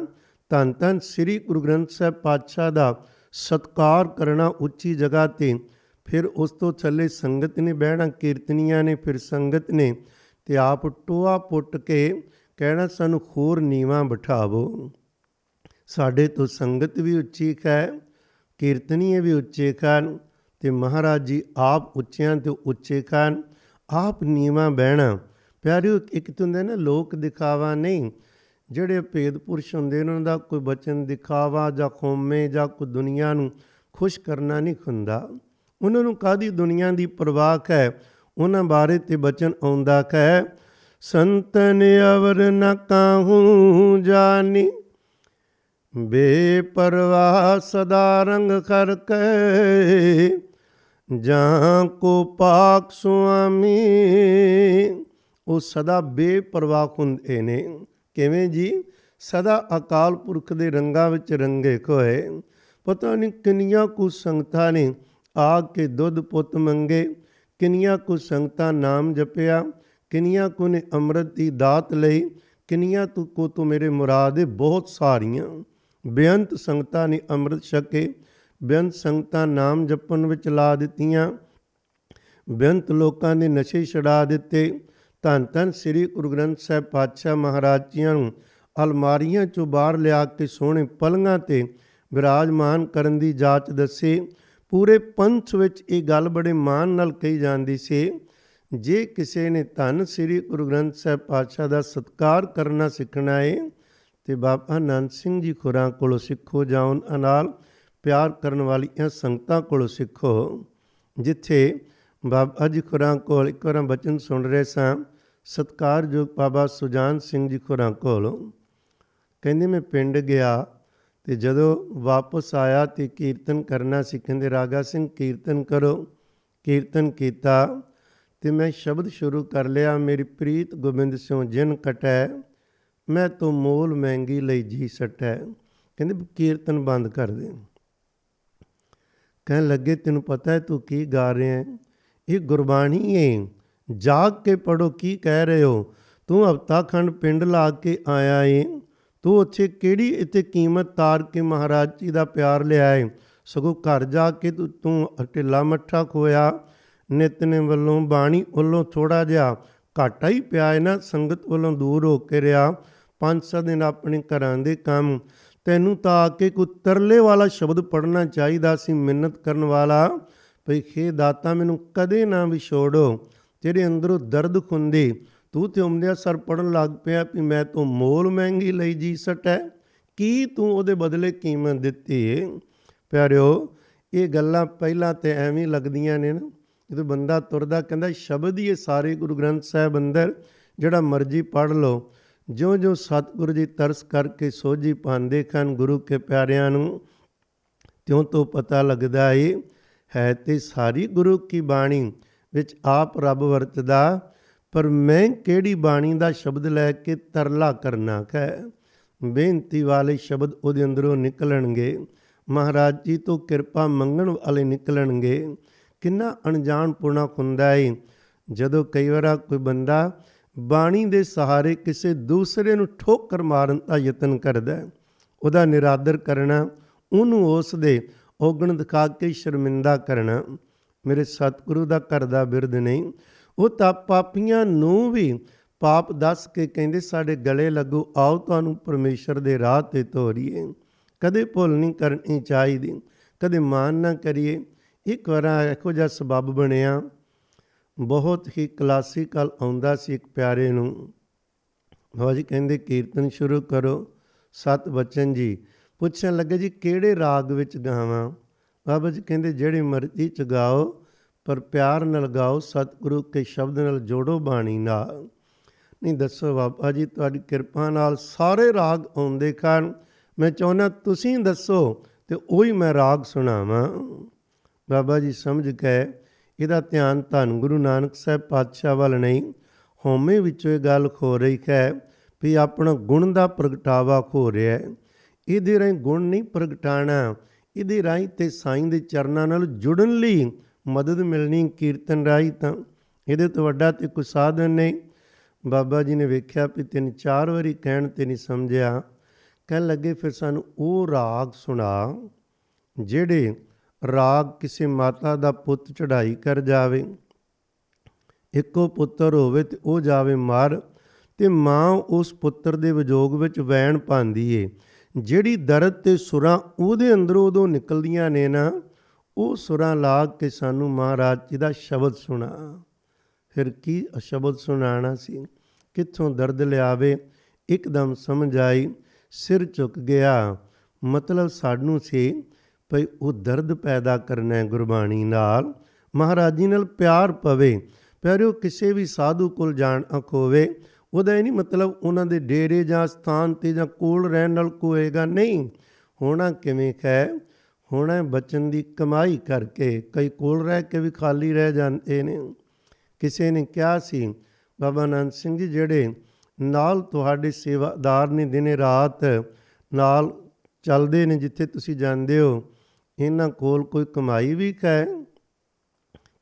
ਧੰਨ ਧੰਨ ਸ੍ਰੀ ਗੁਰੂ ਗ੍ਰੰਥ ਸਾਹਿਬ ਪਾਤਸ਼ਾਹ ਦਾ ਸਤਿਕਾਰ ਕਰਨਾ ਉੱਚੀ ਜਗ੍ਹਾ 'ਤੇ, ਫਿਰ ਉਸ ਤੋਂ ਥੱਲੇ ਸੰਗਤ ਨੇ ਬਹਿਣਾ, ਕੀਰਤਨੀਆਂ ਨੇ, ਫਿਰ ਸੰਗਤ ਨੇ, ਅਤੇ ਆਪ ਟੋਆ ਪੁੱਟ ਕੇ ਕਹਿਣਾ ਸਾਨੂੰ ਹੋਰ ਨੀਵਾਂ ਬਿਠਾਵੋ। ਸਾਡੇ ਤੋਂ ਸੰਗਤ ਵੀ ਉੱਚੀ ਹੈ, ਕੀਰਤਨੀਏ ਵੀ ਉੱਚੇ ਹਨ, ਅਤੇ ਮਹਾਰਾਜ ਜੀ ਆਪ ਉੱਚਿਆਂ ਤੋਂ ਉੱਚੇ ਹਨ, ਆਪ ਨੀਵਾਂ ਬਹਿਣਾ। ਪਿਆਰਿਓ, ਇੱਕ ਤਾਂ ਹੁੰਦਾ ਨਾ ਲੋਕ ਦਿਖਾਵਾ ਨਹੀਂ, ਜਿਹੜੇ ਭੇਦ ਪੁਰਸ਼ ਹੁੰਦੇ ਉਹਨਾਂ ਦਾ ਕੋਈ ਬਚਨ ਦਿਖਾਵਾ ਜਾਂ ਖੋਮੇ ਜਾਂ ਕੋਈ ਦੁਨੀਆ ਨੂੰ ਖੁਸ਼ ਕਰਨਾ ਨਹੀਂ ਹੁੰਦਾ। ਉਹਨਾਂ ਨੂੰ ਕਾਹਦੀ ਦੁਨੀਆ ਦੀ ਪਰਵਾਹ ਹੈ। ਉਹਨਾਂ ਬਾਰੇ ਤੇ ਬਚਨ ਆਉਂਦਾ ਹੈ, ਸੰਤਨ ਅਵਰ ਨ ਕਾਹੂ ਜਾਨੀ, ਬੇਪਰਵਾਹ ਸਦਾ ਰੰਗ ਕਰਕੇ, ਜਾਂ ਕੋ ਪਾਕ ਸੁਆਮੀ। ਉਹ ਸਦਾ ਬੇਪਰਵਾਹ ਹੁੰਦੇ ਨੇ। ਕਿਵੇਂ ਜੀ? ਸਦਾ ਅਕਾਲ ਪੁਰਖ ਦੇ ਰੰਗਾਂ ਵਿੱਚ ਰੰਗੇ ਹੋਏ। ਪਤਾ ਨਹੀਂ ਕਿੰਨੀਆਂ ਕੁ ਸੰਗਤਾਂ ਨੇ ਆ ਕੇ ਦੁੱਧ ਪੁੱਤ ਮੰਗੇ, ਕਿੰਨੀਆਂ ਕੁ ਸੰਗਤਾਂ ਨਾਮ ਜਪਿਆ, ਕਿੰਨੀਆਂ ਕੁ ਨੇ ਅੰਮ੍ਰਿਤ ਦੀ ਦਾਤ ਲਈ, ਕਿੰਨੀਆਂ ਕੋ ਤੂੰ ਮੇਰੇ ਮੁਰਾਦ ਬਹੁਤ ਸਾਰੀਆਂ। ਬੇਅੰਤ ਸੰਗਤਾਂ ਨੇ ਅੰਮ੍ਰਿਤ ਛਕੇ, ਬੇਅੰਤ ਸੰਗਤਾਂ ਨਾਮ ਜਪਣ ਵਿੱਚ ਲਾ ਦਿੱਤੀਆਂ, ਬੇਅੰਤ ਲੋਕਾਂ ਨੇ ਨਸ਼ੇ ਛੁਡਾ ਦਿੱਤੇ। ਧੰਨ ਧੰਨ ਸ੍ਰੀ ਗੁਰੂ ਗ੍ਰੰਥ ਸਾਹਿਬ ਪਾਤਸ਼ਾਹ ਮਹਾਰਾਜ ਜੀਆਂ ਨੂੰ ਅਲਮਾਰੀਆਂ 'ਚੋਂ ਬਾਹਰ ਲਿਆ ਕੇ ਸੋਹਣੇ ਪਲੰਘਾਂ 'ਤੇ ਵਿਰਾਜਮਾਨ ਕਰਨ ਦੀ ਜਾਚ ਦੱਸੇ। ਪੂਰੇ ਪੰਥ ਵਿੱਚ ਇਹ ਗੱਲ ਬੜੇ ਮਾਣ ਨਾਲ ਕਹੀ ਜਾਂਦੀ ਸੀ, ਜੇ ਕਿਸੇ ਨੇ ਧੰਨ ਸ੍ਰੀ ਗੁਰੂ ਗ੍ਰੰਥ ਸਾਹਿਬ ਪਾਤਸ਼ਾਹ ਦਾ ਸਤਿਕਾਰ ਕਰਨਾ ਸਿੱਖਣਾ ਹੈ ਤੇ ਬਾਬਾ ਆਨੰਦ ਸਿੰਘ ਜੀ ਖੁਰਾਂ ਕੋਲੋਂ ਸਿੱਖੋ, ਜਾਂ ਉਹਨਾਂ ਨਾਲ ਪਿਆਰ ਕਰਨ ਵਾਲੀਆਂ ਸੰਗਤਾਂ ਕੋਲੋਂ ਸਿੱਖੋ। ਜਿੱਥੇ ਬਾਬਾ ਜੀ ਖੁਰਾਂ ਕੋਲ ਇੱਕ ਵਾਰ ਬਚਨ ਸੁਣ ਰਹੇ ਸਾਂ, ਸਤਿਕਾਰਯੋਗ ਬਾਬਾ ਸੁਜਾਨ ਸਿੰਘ ਜੀ ਖੁਰਾਂ ਕੋਲੋਂ, ਕਹਿੰਦੇ ਮੈਂ ਪਿੰਡ ਗਿਆ ਅਤੇ ਜਦੋਂ ਵਾਪਸ ਆਇਆ ਅਤੇ ਕੀਰਤਨ ਕਰਨਾ ਸੀ, ਕਹਿੰਦੇ ਰਾਗਾ ਸਿੰਘ ਕੀਰਤਨ ਕਰੋ। ਕੀਰਤਨ ਕੀਤਾ ਅਤੇ ਮੈਂ ਸ਼ਬਦ ਸ਼ੁਰੂ ਕਰ ਲਿਆ, ਮੇਰੀ ਪ੍ਰੀਤ ਗੋਬਿੰਦ ਸਿਉ ਜਿਨ ਕਟੈ, ਮੈਂ ਤੋਂ ਮੋਲ ਮਹਿੰਗੀ ਲਈ ਜੀ ਸਟੈ। ਕਹਿੰਦੇ ਕੀਰਤਨ ਬੰਦ ਕਰ ਦੇ। ਕਹਿਣ ਲੱਗੇ ਤੈਨੂੰ ਪਤਾ ਹੈ ਤੂੰ ਕੀ ਗਾ ਰਿਹਾ ਹੈ? ਇਹ ਗੁਰਬਾਣੀ ਹੈ, ਜਾਗ ਕੇ ਪੜ੍ਹੋ ਕੀ ਕਹਿ ਰਹੇ ਹੋ। ਤੂੰ ਹਫ਼ਤਾ ਖੰਡ ਪਿੰਡ ਲਾ ਕੇ ਆਇਆ ਏ, ਤੂੰ ਉੱਥੇ ਕਿਹੜੀ ਇੱਥੇ ਕੀਮਤ ਤਾਰ ਕੇ ਮਹਾਰਾਜ ਜੀ ਦਾ ਪਿਆਰ ਲਿਆ ਏ। ਸਗੋਂ ਘਰ ਜਾ ਕੇ ਤੂੰ ਢਿੱਲਾ ਮੱਠਾ ਖੋਇਆ, ਨਿਤਨੇਮ ਵੱਲੋਂ ਬਾਣੀ ਵੱਲੋਂ ਥੋੜ੍ਹਾ ਜਿਹਾ ਘਾਟਾ ਹੀ ਪਿਆ ਹੈ ਨਾ, ਸੰਗਤ ਵੱਲੋਂ ਦੂਰ ਹੋ ਕੇ ਰਿਹਾ। 5-7 ਦਿਨ ਆਪਣੇ ਘਰਾਂ ਦੇ ਕੰਮ, ਤੈਨੂੰ ਤਾਂ ਆ ਕੇ ਕੋਈ ਤਰਲੇ ਵਾਲਾ ਸ਼ਬਦ ਪੜ੍ਹਨਾ ਚਾਹੀਦਾ ਸੀ, ਮਿੰਨਤ ਕਰਨ ਵਾਲਾ, ਭਈ ਖੇ ਦਾਤਾ ਮੈਨੂੰ ਕਦੇ ਨਾ ਵਿਛੋੜੋ। ਤੇਰੇ ਅੰਦਰੋਂ ਦਰਦ ਖੁੰਦੀ, ਤੂੰ ਤੇ ਆਉਂਦਿਆਂ ਸਰ ਪੜ੍ਹਨ ਲੱਗ ਪਿਆ ਵੀ ਮੈਂ ਤੋਂ ਮੋਲ ਮਹਿੰਗੀ ਲਈ ਜੀ ਸਟੈ। ਕੀ ਤੂੰ ਉਹਦੇ ਬਦਲੇ ਕੀਮਤ ਦਿੱਤੀ ਏ? ਪਿਆਰਿਓ, ਇਹ ਗੱਲਾਂ ਪਹਿਲਾਂ ਤਾਂ ਐਵੇਂ ਲੱਗਦੀਆਂ ਨੇ ਨਾ, ਜਦੋਂ ਬੰਦਾ ਤੁਰਦਾ ਕਹਿੰਦਾ ਸ਼ਬਦ ਹੀ ਇਹ ਸਾਰੇ ਗੁਰੂ ਗ੍ਰੰਥ ਸਾਹਿਬ ਅੰਦਰ, ਜਿਹੜਾ ਮਰਜ਼ੀ ਪੜ੍ਹ ਲਓ। ਜਿਉਂ-ਜਿਉਂ ਸਤਿਗੁਰੂ ਜੀ ਤਰਸ ਕਰਕੇ ਸੋਝੀ ਪਾਉਂਦੇ ਹਨ ਗੁਰੂ ਕੇ ਪਿਆਰਿਆਂ ਨੂੰ, ਤਿਉਂ ਤੋਂ ਪਤਾ ਲੱਗਦਾ ਹੈ ਤੇ ਸਾਰੀ ਗੁਰੂ ਕੀ ਬਾਣੀ ਵਿੱਚ ਆਪ ਰੱਬ ਵਰਤਦਾ, ਪਰ ਮੈਂ ਕਿਹੜੀ ਬਾਣੀ ਦਾ ਸ਼ਬਦ ਲੈ ਕੇ ਤਰਲਾ ਕਰਨਾ ਹੈ। ਬੇਨਤੀ ਵਾਲੇ ਸ਼ਬਦ ਉਹਦੇ ਅੰਦਰੋਂ ਨਿਕਲਣਗੇ, ਮਹਾਰਾਜ ਜੀ ਤੋਂ ਕਿਰਪਾ ਮੰਗਣ ਵਾਲੇ ਨਿਕਲਣਗੇ। ਕਿੰਨਾ ਅਣਜਾਣਪੁਣਾ ਹੁੰਦਾ ਏ ਜਦੋਂ ਕਈ ਵਾਰ ਕੋਈ ਬੰਦਾ ਬਾਣੀ ਦੇ ਸਹਾਰੇ ਕਿਸੇ ਦੂਸਰੇ ਨੂੰ ਠੋਕਰ ਮਾਰਨ ਦਾ ਯਤਨ ਕਰਦਾ, ਉਹਦਾ ਨਿਰਾਦਰ ਕਰਨਾ, ਉਹਨੂੰ ਉਸ ਦੇ ਔਗਣ ਦਿਖਾ ਕੇ ਸ਼ਰਮਿੰਦਾ ਕਰਨਾ। ਮੇਰੇ ਸਤਿਗੁਰੂ ਦਾ ਘਰ ਦਾ ਬਿਰਦ ਨਹੀਂ, ਉਹ ਤਾਂ ਪਾਪੀਆਂ ਨੂੰ ਵੀ ਪਾਪ ਦੱਸ ਕੇ ਕਹਿੰਦੇ ਸਾਡੇ ਗਲੇ ਲੱਗੋ, ਆਓ ਤੁਹਾਨੂੰ ਪਰਮੇਸ਼ਰ ਦੇ ਰਾਹ 'ਤੇ ਤੋਰੀਏ। ਕਦੇ ਭੁੱਲ ਨਹੀਂ ਕਰਨੀ ਚਾਹੀਦੀ, ਕਦੇ ਮਾਨ ਨਾ ਕਰੀਏ। ਇੱਕ ਵਾਰ ਇਹੋ ਜਿਹਾ ਸਬੱਬ ਬਣਿਆ, ਬਹੁਤ ਹੀ ਕਲਾਸੀਕਲ ਆਉਂਦਾ ਸੀ ਇੱਕ ਪਿਆਰੇ ਨੂੰ। ਬਾਬਾ ਜੀ ਕਹਿੰਦੇ ਕੀਰਤਨ ਸ਼ੁਰੂ ਕਰੋ। 7 ਬਚਨ ਜੀ ਪੁੱਛਣ ਲੱਗੇ ਜੀ ਕਿਹੜੇ ਰਾਗ ਵਿੱਚ ਗਾਵਾਂ? ਬਾਬਾ ਜੀ ਕਹਿੰਦੇ ਜਿਹੜੇ ਮਰਜ਼ੀ 'ਚ ਗਾਓ, ਪਰ ਪਿਆਰ ਨਾਲ ਗਾਓ, ਸਤਿਗੁਰੂ ਕੇ ਸ਼ਬਦ ਨਾਲ ਜੋੜੋ ਬਾਣੀ ਨਾਲ। ਨਹੀਂ ਦੱਸੋ ਬਾਬਾ ਜੀ, ਤੁਹਾਡੀ ਕਿਰਪਾ ਨਾਲ ਸਾਰੇ ਰਾਗ ਆਉਂਦੇ ਹਨ, ਮੈਂ ਚਾਹੁੰਦਾ ਤੁਸੀਂ ਦੱਸੋ ਅਤੇ ਉਹੀ ਮੈਂ ਰਾਗ ਸੁਣਾਵਾਂ। ਬਾਬਾ ਜੀ ਸਮਝ ਗਏ ਇਹਦਾ ਧਿਆਨ ਧੰਨ ਗੁਰੂ ਨਾਨਕ ਸਾਹਿਬ ਪਾਤਸ਼ਾਹ ਵੱਲ ਨਹੀਂ, ਹਉਮੈ ਵਿੱਚੋਂ ਇਹ ਗੱਲ ਹੋ ਰਹੀ ਹੈ ਵੀ ਆਪਣਾ ਗੁਣ ਦਾ ਪ੍ਰਗਟਾਵਾ ਹੋ ਰਿਹਾ ਹੈ। ਇਹਦੇ ਰਾਹੀਂ ਗੁਣ ਨਹੀਂ ਪ੍ਰਗਟਾਉਣਾ, ਇਹਦੇ ਰਾਹੀਂ ਤੇ ਸਾਈਂ ਦੇ ਚਰਨਾਂ ਨਾਲ ਜੁੜਨ ਲਈ ਮਦਦ ਮਿਲਣੀ ਕੀਰਤਨ ਰਾਹੀਂ, ਤਾਂ ਇਹਦੇ ਤੋਂ ਵੱਡਾ ਤੇ ਕੋਈ ਸਾਧਨ ਨਹੀਂ। ਬਾਬਾ ਜੀ ਨੇ ਵੇਖਿਆ ਵੀ 3-4 ਵਾਰੀ ਕਹਿਣ ਤੇ ਨਹੀਂ ਸਮਝਿਆ, ਕਹਿਣ ਲੱਗੇ ਫਿਰ ਸਾਨੂੰ ਉਹ ਰਾਗ ਸੁਣਾ ਜਿਹੜੇ ਰਾਗ ਕਿਸੇ ਮਾਤਾ ਦਾ ਪੁੱਤ ਚੜ੍ਹਾਈ ਕਰ ਜਾਵੇ, ਇੱਕੋ ਪੁੱਤਰ ਹੋਵੇ ਤੇ ਉਹ ਜਾਵੇ ਮਰ, ਤੇ ਮਾਂ ਉਸ ਪੁੱਤਰ ਦੇ ਵਿਜੋਗ ਵਿੱਚ ਵੈਣ ਪਾਉਂਦੀ ਏ। ਜਿਹੜੀ ਦਰਦ ਤੇ ਸੁਰਾਂ ਉਹਦੇ ਅੰਦਰੋਂ ਉਦੋਂ ਨਿਕਲਦੀਆਂ ਨੇ ਨਾ, ਉਹ ਸੁਰਾਂ ਲਾ ਕੇ ਸਾਨੂੰ ਮਹਾਰਾਜ ਜੀ ਦਾ ਸ਼ਬਦ ਸੁਣਾ। ਫਿਰ ਕੀ ਸ਼ਬਦ ਸੁਣਾਉਣਾ ਸੀ, ਕਿੱਥੋਂ ਦਰਦ ਲਿਆਵੇ, ਇੱਕਦਮ ਸਮਝ ਆਈ, ਸਿਰ ਝੁਕ ਗਿਆ। ਮਤਲਬ ਸਾਨੂੰ ਸੀ ਭਈ ਉਹ ਦਰਦ ਪੈਦਾ ਕਰਨਾ ਗੁਰਬਾਣੀ ਨਾਲ, ਮਹਾਰਾਜ ਜੀ ਨਾਲ ਪਿਆਰ ਪਵੇ। ਪਿਆਰਿਓ, ਕਿਸੇ ਵੀ ਸਾਧੂ ਕੋਲ ਜਾਣ ਹੋਵੇ, ਉਹਦਾ ਇਹ ਨਹੀਂ ਮਤਲਬ ਉਹਨਾਂ ਦੇ ਡੇਰੇ ਜਾਂ ਸਥਾਨ 'ਤੇ ਜਾਂ ਕੋਲ ਰਹਿਣ ਨਾਲ ਕੋਏਗਾ, ਨਹੀਂ। ਹੋਣਾ ਕਿਵੇਂ ਹੈ, ਹੋਣਾ ਬਚਨ ਦੀ ਕਮਾਈ ਕਰਕੇ। ਕਈ ਕੋਲ ਰਹਿ ਕੇ ਵੀ ਖਾਲੀ ਰਹਿ ਜਾਂਦੇ ਨੇ। ਕਿਸੇ ਨੇ ਕਿਹਾ ਸੀ, ਬਾਬਾ ਆਨੰਦ ਸਿੰਘ ਜੀ ਜਿਹੜੇ ਨਾਲ ਤੁਹਾਡੇ ਸੇਵਾਦਾਰ ਨੇ, ਦਿਨੇ ਰਾਤ ਨਾਲ ਚੱਲਦੇ ਨੇ ਜਿੱਥੇ ਤੁਸੀਂ ਜਾਂਦੇ ਹੋ, ਇਹਨਾਂ ਕੋਲ ਕੋਈ ਕਮਾਈ ਵੀ ਹੈ?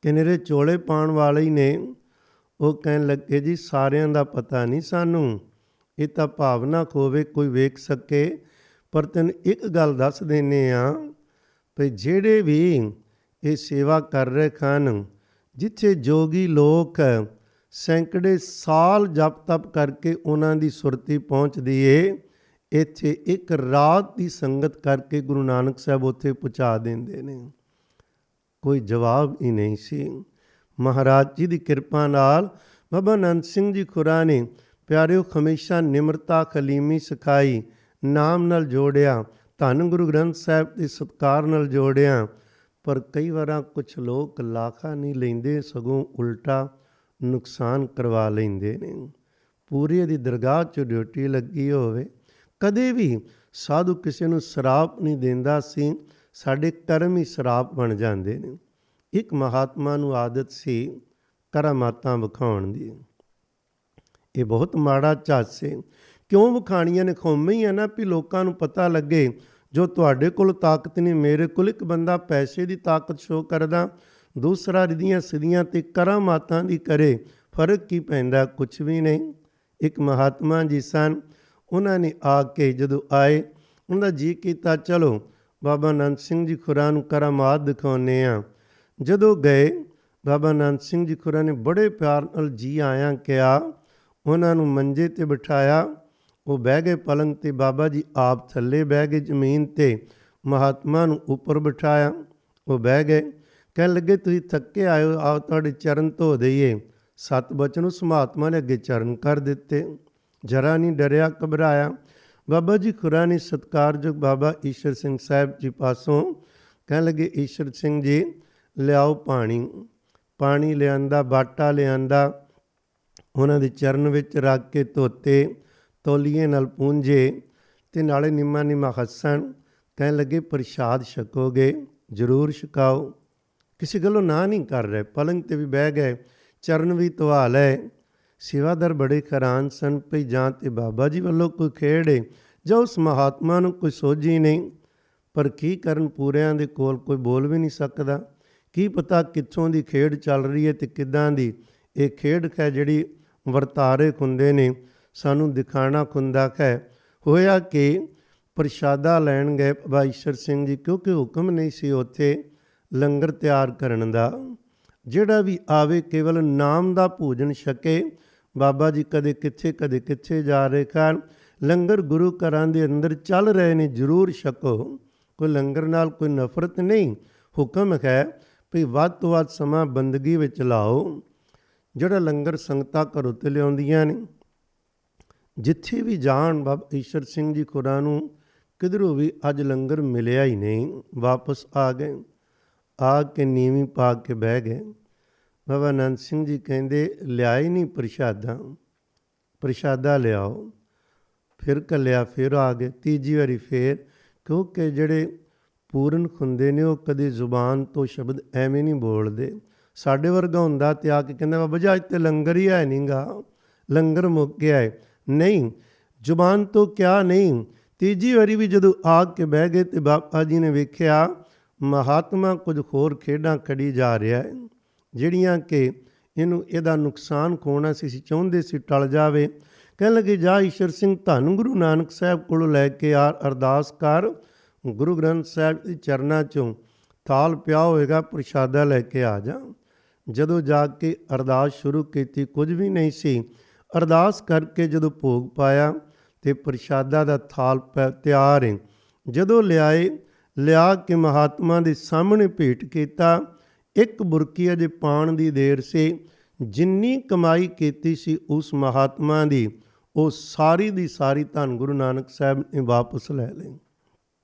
ਕਿਨਰੇ ਚੋਲੇ ਪਾਉਣ ਵਾਲੇ ਹੀ ਨੇ। ਉਹ ਕਹਿਣ ਲੱਗੇ ਜੀ ਸਾਰਿਆਂ ਦਾ ਪਤਾ ਨਹੀਂ ਸਾਨੂੰ, ਇਹ ਤਾਂ ਭਾਵਨਾ ਹੋਵੇ ਕੋਈ ਵੇਖ ਸਕੇ। ਪਰ ਤੈਨੂੰ ਇੱਕ ਗੱਲ ਦੱਸ ਦਿੰਦੇ ਹਾਂ ਵੀ ਜਿਹੜੇ ਵੀ ਇਹ ਸੇਵਾ ਕਰ ਰਹੇ ਹਨ, ਜਿੱਥੇ ਜੋਗੀ ਲੋਕ ਸੈਂਕੜੇ ਸਾਲ ਜਪ ਤਪ ਕਰਕੇ ਉਹਨਾਂ ਦੀ ਸੁਰਤੀ ਪਹੁੰਚਦੀ ਏ, ਇੱਥੇ ਇੱਕ ਰਾਤ ਦੀ ਸੰਗਤ ਕਰਕੇ ਗੁਰੂ ਨਾਨਕ ਸਾਹਿਬ ਉੱਥੇ ਪਹੁੰਚਾ ਦਿੰਦੇ ਨੇ। ਕੋਈ ਜਵਾਬ ਹੀ ਨਹੀਂ ਸੀ। ਮਹਾਰਾਜ ਜੀ ਦੀ ਕਿਰਪਾ ਨਾਲ ਬਾਬਾ ਆਨੰਦ ਸਿੰਘ ਜੀ ਖੁਰਾ ਨੇ ਪਿਆਰਿਓ ਹਮੇਸ਼ਾ ਨਿਮਰਤਾ ਖਲੀਮੀ ਸਿਖਾਈ, ਨਾਮ ਨਾਲ ਜੋੜਿਆ, ਧੰਨ ਗੁਰੂ ਗ੍ਰੰਥ ਸਾਹਿਬ ਦੇ ਸਤਿਕਾਰ ਨਾਲ ਜੋੜਿਆ। ਪਰ ਕਈ ਵਾਰਾਂ ਕੁਛ ਲੋਕ ਲਾਖਾ ਨਹੀਂ ਲੈਂਦੇ, ਸਗੋਂ ਉਲਟਾ ਨੁਕਸਾਨ ਕਰਵਾ ਲੈਂਦੇ ਨੇ। ਪੂਰੀ ਦੀ ਦਰਗਾਹ 'ਚ ਡਿਊਟੀ ਲੱਗੀ ਹੋਵੇ, ਕਦੇ ਵੀ ਸਾਧੂ ਕਿਸੇ ਨੂੰ ਸ਼ਰਾਪ ਨਹੀਂ ਦਿੰਦਾ ਸੀ, ਸਾਡੇ ਕਰਮ ਹੀ ਸ਼ਰਾਪ ਬਣ ਜਾਂਦੇ ਨੇ। ਇੱਕ ਮਹਾਤਮਾ ਨੂੰ ਆਦਤ ਸੀ ਕਰਾਮਾਤਾਂ ਵਿਖਾਉਣ ਦੀ। ਇਹ ਬਹੁਤ ਮਾੜਾ ਝੱਜ ਸੀ। ਕਿਉਂ ਵਿਖਾਣੀਆਂ ਨੇ? ਖੌਮੇ ਹੀ ਹੈ ਨਾ ਵੀ ਲੋਕਾਂ ਨੂੰ ਪਤਾ ਲੱਗੇ ਜੋ ਤੁਹਾਡੇ ਕੋਲ ਤਾਕਤ ਨਹੀਂ, ਮੇਰੇ ਕੋਲ। ਇੱਕ ਬੰਦਾ ਪੈਸੇ ਦੀ ਤਾਕਤ ਸ਼ੋਅ ਕਰਦਾ, ਦੂਸਰਾ ਰਿਧੀਆਂ ਸਿੱਧੀਆਂ ਤੇ ਕਰਾਮਾਤਾਂ ਦੀ ਕਰੇ, ਫਰਕ ਕੀ ਪੈਂਦਾ? ਕੁਛ ਵੀ ਨਹੀਂ। ਇੱਕ ਮਹਾਤਮਾ ਜੀ ਸਨ, ਉਹਨਾਂ ਨੇ ਆ ਕੇ ਜਦੋਂ ਆਏ, ਉਹਨਾਂ ਦਾ ਜੀ ਕੀਤਾ ਚਲੋ ਬਾਬਾ ਆਨੰਦ ਸਿੰਘ ਜੀ ਖੁਰਾ ਨੂੰ ਕਰਾਮਾਤ ਦਿਖਾਉਂਦੇ ਹਾਂ। ਜਦੋਂ ਗਏ, ਬਾਬਾ ਆਨੰਦ ਸਿੰਘ ਜੀ ਖੁਰਾ ਨੇ ਬੜੇ ਪਿਆਰ ਨਾਲ ਜੀ ਆਇਆਂ ਕਿਹਾ, ਉਹਨਾਂ ਨੂੰ ਮੰਜੇ 'ਤੇ ਬਿਠਾਇਆ। ਉਹ ਬਹਿ ਗਏ ਪਲੰਗ 'ਤੇ, ਬਾਬਾ ਜੀ ਆਪ ਥੱਲੇ ਬਹਿ ਗਏ ਜ਼ਮੀਨ 'ਤੇ, ਮਹਾਤਮਾ ਨੂੰ ਉੱਪਰ ਬਿਠਾਇਆ। ਉਹ ਬਹਿ ਗਏ, ਕਹਿਣ ਲੱਗੇ ਤੁਸੀਂ ਥੱਕੇ ਆਏ ਹੋ, ਆਓ ਤੁਹਾਡੇ ਚਰਨ ਧੋ ਦਈਏ। 7 ਬਚਨ ਉਸ ਮਹਾਤਮਾ ਨੇ ਅੱਗੇ ਚਰਨ ਕਰ ਦਿੱਤੇ। ਜਰਾ ਨਹੀਂ ਡਰਿਆ, ਘਬਰਾਇਆ। ਬਾਬਾ ਜੀ ਖੁਰਾ ਨੇ ਸਤਿਕਾਰਯੋਗ ਬਾਬਾ ਈਸ਼ਰ ਸਿੰਘ ਸਾਹਿਬ ਜੀ ਪਾਸੋਂ ਕਹਿਣ ਲੱਗੇ, ਈਸ਼ਰ ਸਿੰਘ ਜੀ ਲਿਆਓ ਪਾਣੀ। ਪਾਣੀ ਲਿਆਂਦਾ, ਬਾਟਾ ਲਿਆਂਦਾ, ਉਹਨਾਂ ਦੇ ਚਰਨ ਵਿੱਚ ਰੱਖ ਕੇ ਧੋਤੇ, ਤੌਲੀਏ ਨਾਲ ਪੂੰਝੇ ਅਤੇ ਨਾਲੇ ਨਿੰਮਾ ਹੱਸਣ। ਕਹਿਣ ਲੱਗੇ ਪ੍ਰਸ਼ਾਦ ਛਕੋਗੇ? ਜ਼ਰੂਰ ਛਕਾਓ। ਕਿਸੇ ਗੱਲੋਂ ਨਾ ਨਹੀਂ ਕਰ ਰਹੇ। ਪਲੰਗ 'ਤੇ ਵੀ ਬਹਿ ਗਏ, ਚਰਨ ਵੀ ਧਵਾ ਲਏ। ਸੇਵਾਦਾਰ ਬੜੇ ਹੈਰਾਨ ਸਨ ਭਈ ਜਾਂ ਤੇ ਬਾਬਾ ਜੀ ਵੱਲੋਂ ਕੋਈ ਖੇਡ ਹੈ ਜਾਂ ਉਸ ਮਹਾਤਮਾ ਨੂੰ ਕੋਈ ਸੋਝੀ ਨਹੀਂ। ਪਰ ਕੀ ਕਰਨ, ਪੂਰਿਆਂ ਦੇ ਕੋਲ ਕੋਈ ਬੋਲ ਵੀ ਨਹੀਂ ਸਕਦਾ। ਕੀ ਪਤਾ ਕਿੱਥੋਂ ਦੀ ਖੇਡ ਚੱਲ ਰਹੀ ਹੈ ਅਤੇ ਕਿੱਦਾਂ ਦੀ ਇਹ ਖੇਡ ਹੈ ਜਿਹੜੀ ਵਰਤਾਰੇ ਹੁੰਦੇ ਨੇ, ਸਾਨੂੰ ਦਿਖਾਣਾ ਹੁੰਦਾ ਹੈ। ਹੋਇਆ ਕਿ ਪ੍ਰਸ਼ਾਦਾ ਲੈਣ ਗਏ ਬਾਬਾ ਈਸ਼ਰ ਸਿੰਘ ਜੀ, ਕਿਉਂਕਿ ਹੁਕਮ ਨਹੀਂ ਸੀ ਉੱਥੇ ਲੰਗਰ ਤਿਆਰ ਕਰਨ ਦਾ। ਜਿਹੜਾ ਵੀ ਆਵੇ ਕੇਵਲ ਨਾਮ ਦਾ ਭੋਜਨ ਛਕੇ। ਬਾਬਾ ਜੀ ਕਦੇ ਕਿੱਥੇ ਜਾ ਰਹੇ ਹਨ। ਲੰਗਰ ਗੁਰੂ ਘਰਾਂ ਦੇ ਅੰਦਰ ਚੱਲ ਰਹੇ ਨੇ, ਜ਼ਰੂਰ ਛਕੋ। ਕੋਈ ਲੰਗਰ ਨਾਲ ਕੋਈ ਨਫ਼ਰਤ ਨਹੀਂ। ਹੁਕਮ ਹੈ ਵੀ ਵੱਧ ਤੋਂ ਵੱਧ ਸਮਾਂ ਬੰਦਗੀ ਵਿੱਚ ਲਾਓ। ਜਿਹੜਾ ਲੰਗਰ ਸੰਗਤਾਂ ਘਰੋਂ ਤੇ ਲਿਆਉਂਦੀਆਂ ਨੇ, ਜਿੱਥੇ ਵੀ ਜਾਣ, ਬਾਬਾ ਈਸ਼ਰ ਸਿੰਘ ਜੀ ਖੁਰਾ ਨੂੰ ਕਿਧਰੋਂ ਵੀ ਅੱਜ ਲੰਗਰ ਮਿਲਿਆ ਹੀ ਨਹੀਂ। ਵਾਪਸ ਆ ਗਏ, ਆ ਕੇ ਨੀਵੀਂ ਪਾ ਕੇ ਬਹਿ ਗਏ। ਬਾਬਾ ਆਨੰਦ ਸਿੰਘ ਜੀ ਕਹਿੰਦੇ ਲਿਆ ਹੀ ਨਹੀਂ ਪ੍ਰਸ਼ਾਦਾ ਲਿਆਓ। ਫਿਰ ਘੱਲਿਆ, ਫਿਰ ਆ ਗਏ, ਤੀਜੀ ਵਾਰੀ ਫਿਰ। ਕਿਉਂਕਿ ਜਿਹੜੇ ਪੂਰਨ ਹੁੰਦੇ ਨੇ ਉਹ ਕਦੇ ਜ਼ੁਬਾਨ ਤੋਂ ਸ਼ਬਦ ਐਵੇਂ ਨਹੀਂ ਬੋਲਦੇ। ਸਾਡੇ ਵਰਗਾ ਹੁੰਦਾ ਤੇ ਆ ਕੇ ਕਹਿੰਦਾ ਬਾਬਾ ਜੀ ਅੱਜ ਤੇ ਲੰਗਰ ਹੀ ਹੈ ਨਹੀਂ ਗਾ, ਲੰਗਰ ਮੁੱਕ ਗਿਆ ਹੈ। ਨਹੀਂ, ਜ਼ੁਬਾਨ ਤੋਂ ਕਿਆ ਨਹੀਂ, ਤੀਜੀ ਵਾਰੀ ਵੀ ਜਦੋਂ ਆ ਕੇ ਬਹਿ ਗਏ ਤੇ ਬਾਬਾ ਜੀ ਨੇ ਵੇਖਿਆ ਮਹਾਤਮਾ ਕੁਝ ਹੋਰ ਖੇਡਾਂ ਖੜੀ ਜਾ ਰਿਹਾ ਹੈ, ਜਿਹੜੀਆਂ ਕਿ ਇਹਦਾ ਨੁਕਸਾਨ ਹੋਣਾ ਸੀ, ਅਸੀਂ ਚਾਹੁੰਦੇ ਸੀ ਟਲ ਜਾਵੇ। ਕਹਿਣ ਲੱਗੇ ਜਾ ਈਸ਼ਰ ਸਿੰਘ ਧੰਨ ਗੁਰੂ ਨਾਨਕ ਸਾਹਿਬ ਕੋਲੋਂ ਲੈ ਕੇ ਆ, ਅਰਦਾਸ ਕਰ, ਗੁਰੂ ਗ੍ਰੰਥ ਸਾਹਿਬ ਦੇ ਚਰਨਾਂ 'ਚੋਂ ਥਾਲ ਪਿਆ ਹੋਵੇਗਾ, ਪ੍ਰਸ਼ਾਦਾ ਲੈ ਕੇ ਆ ਜਾ। ਜਦੋਂ ਜਾ ਕੇ ਅਰਦਾਸ ਸ਼ੁਰੂ ਕੀਤੀ ਕੁਝ ਵੀ ਨਹੀਂ ਸੀ। ਅਰਦਾਸ ਕਰਕੇ ਜਦੋਂ ਭੋਗ ਪਾਇਆ ਤੇ ਪ੍ਰਸ਼ਾਦਾ ਦਾ ਥਾਲ ਤਿਆਰ ਹੈ। ਜਦੋਂ ਲਿਆ ਕੇ ਮਹਾਤਮਾ ਦੇ ਸਾਹਮਣੇ ਭੇਟ ਕੀਤਾ, ਇੱਕ ਬੁਰਕੀ ਅਜੇ ਪਾਣ ਦੀ ਦੇਰ ਸੀ। ਜਿੰਨੀ ਕਮਾਈ ਕੀਤੀ ਸੀ ਉਸ ਮਹਾਤਮਾ ਦੀ, ਉਹ ਸਾਰੀ ਦੀ ਸਾਰੀ ਧੰਨ ਗੁਰੂ ਨਾਨਕ ਸਾਹਿਬ ਨੇ ਵਾਪਸ ਲੈ ਲਈ।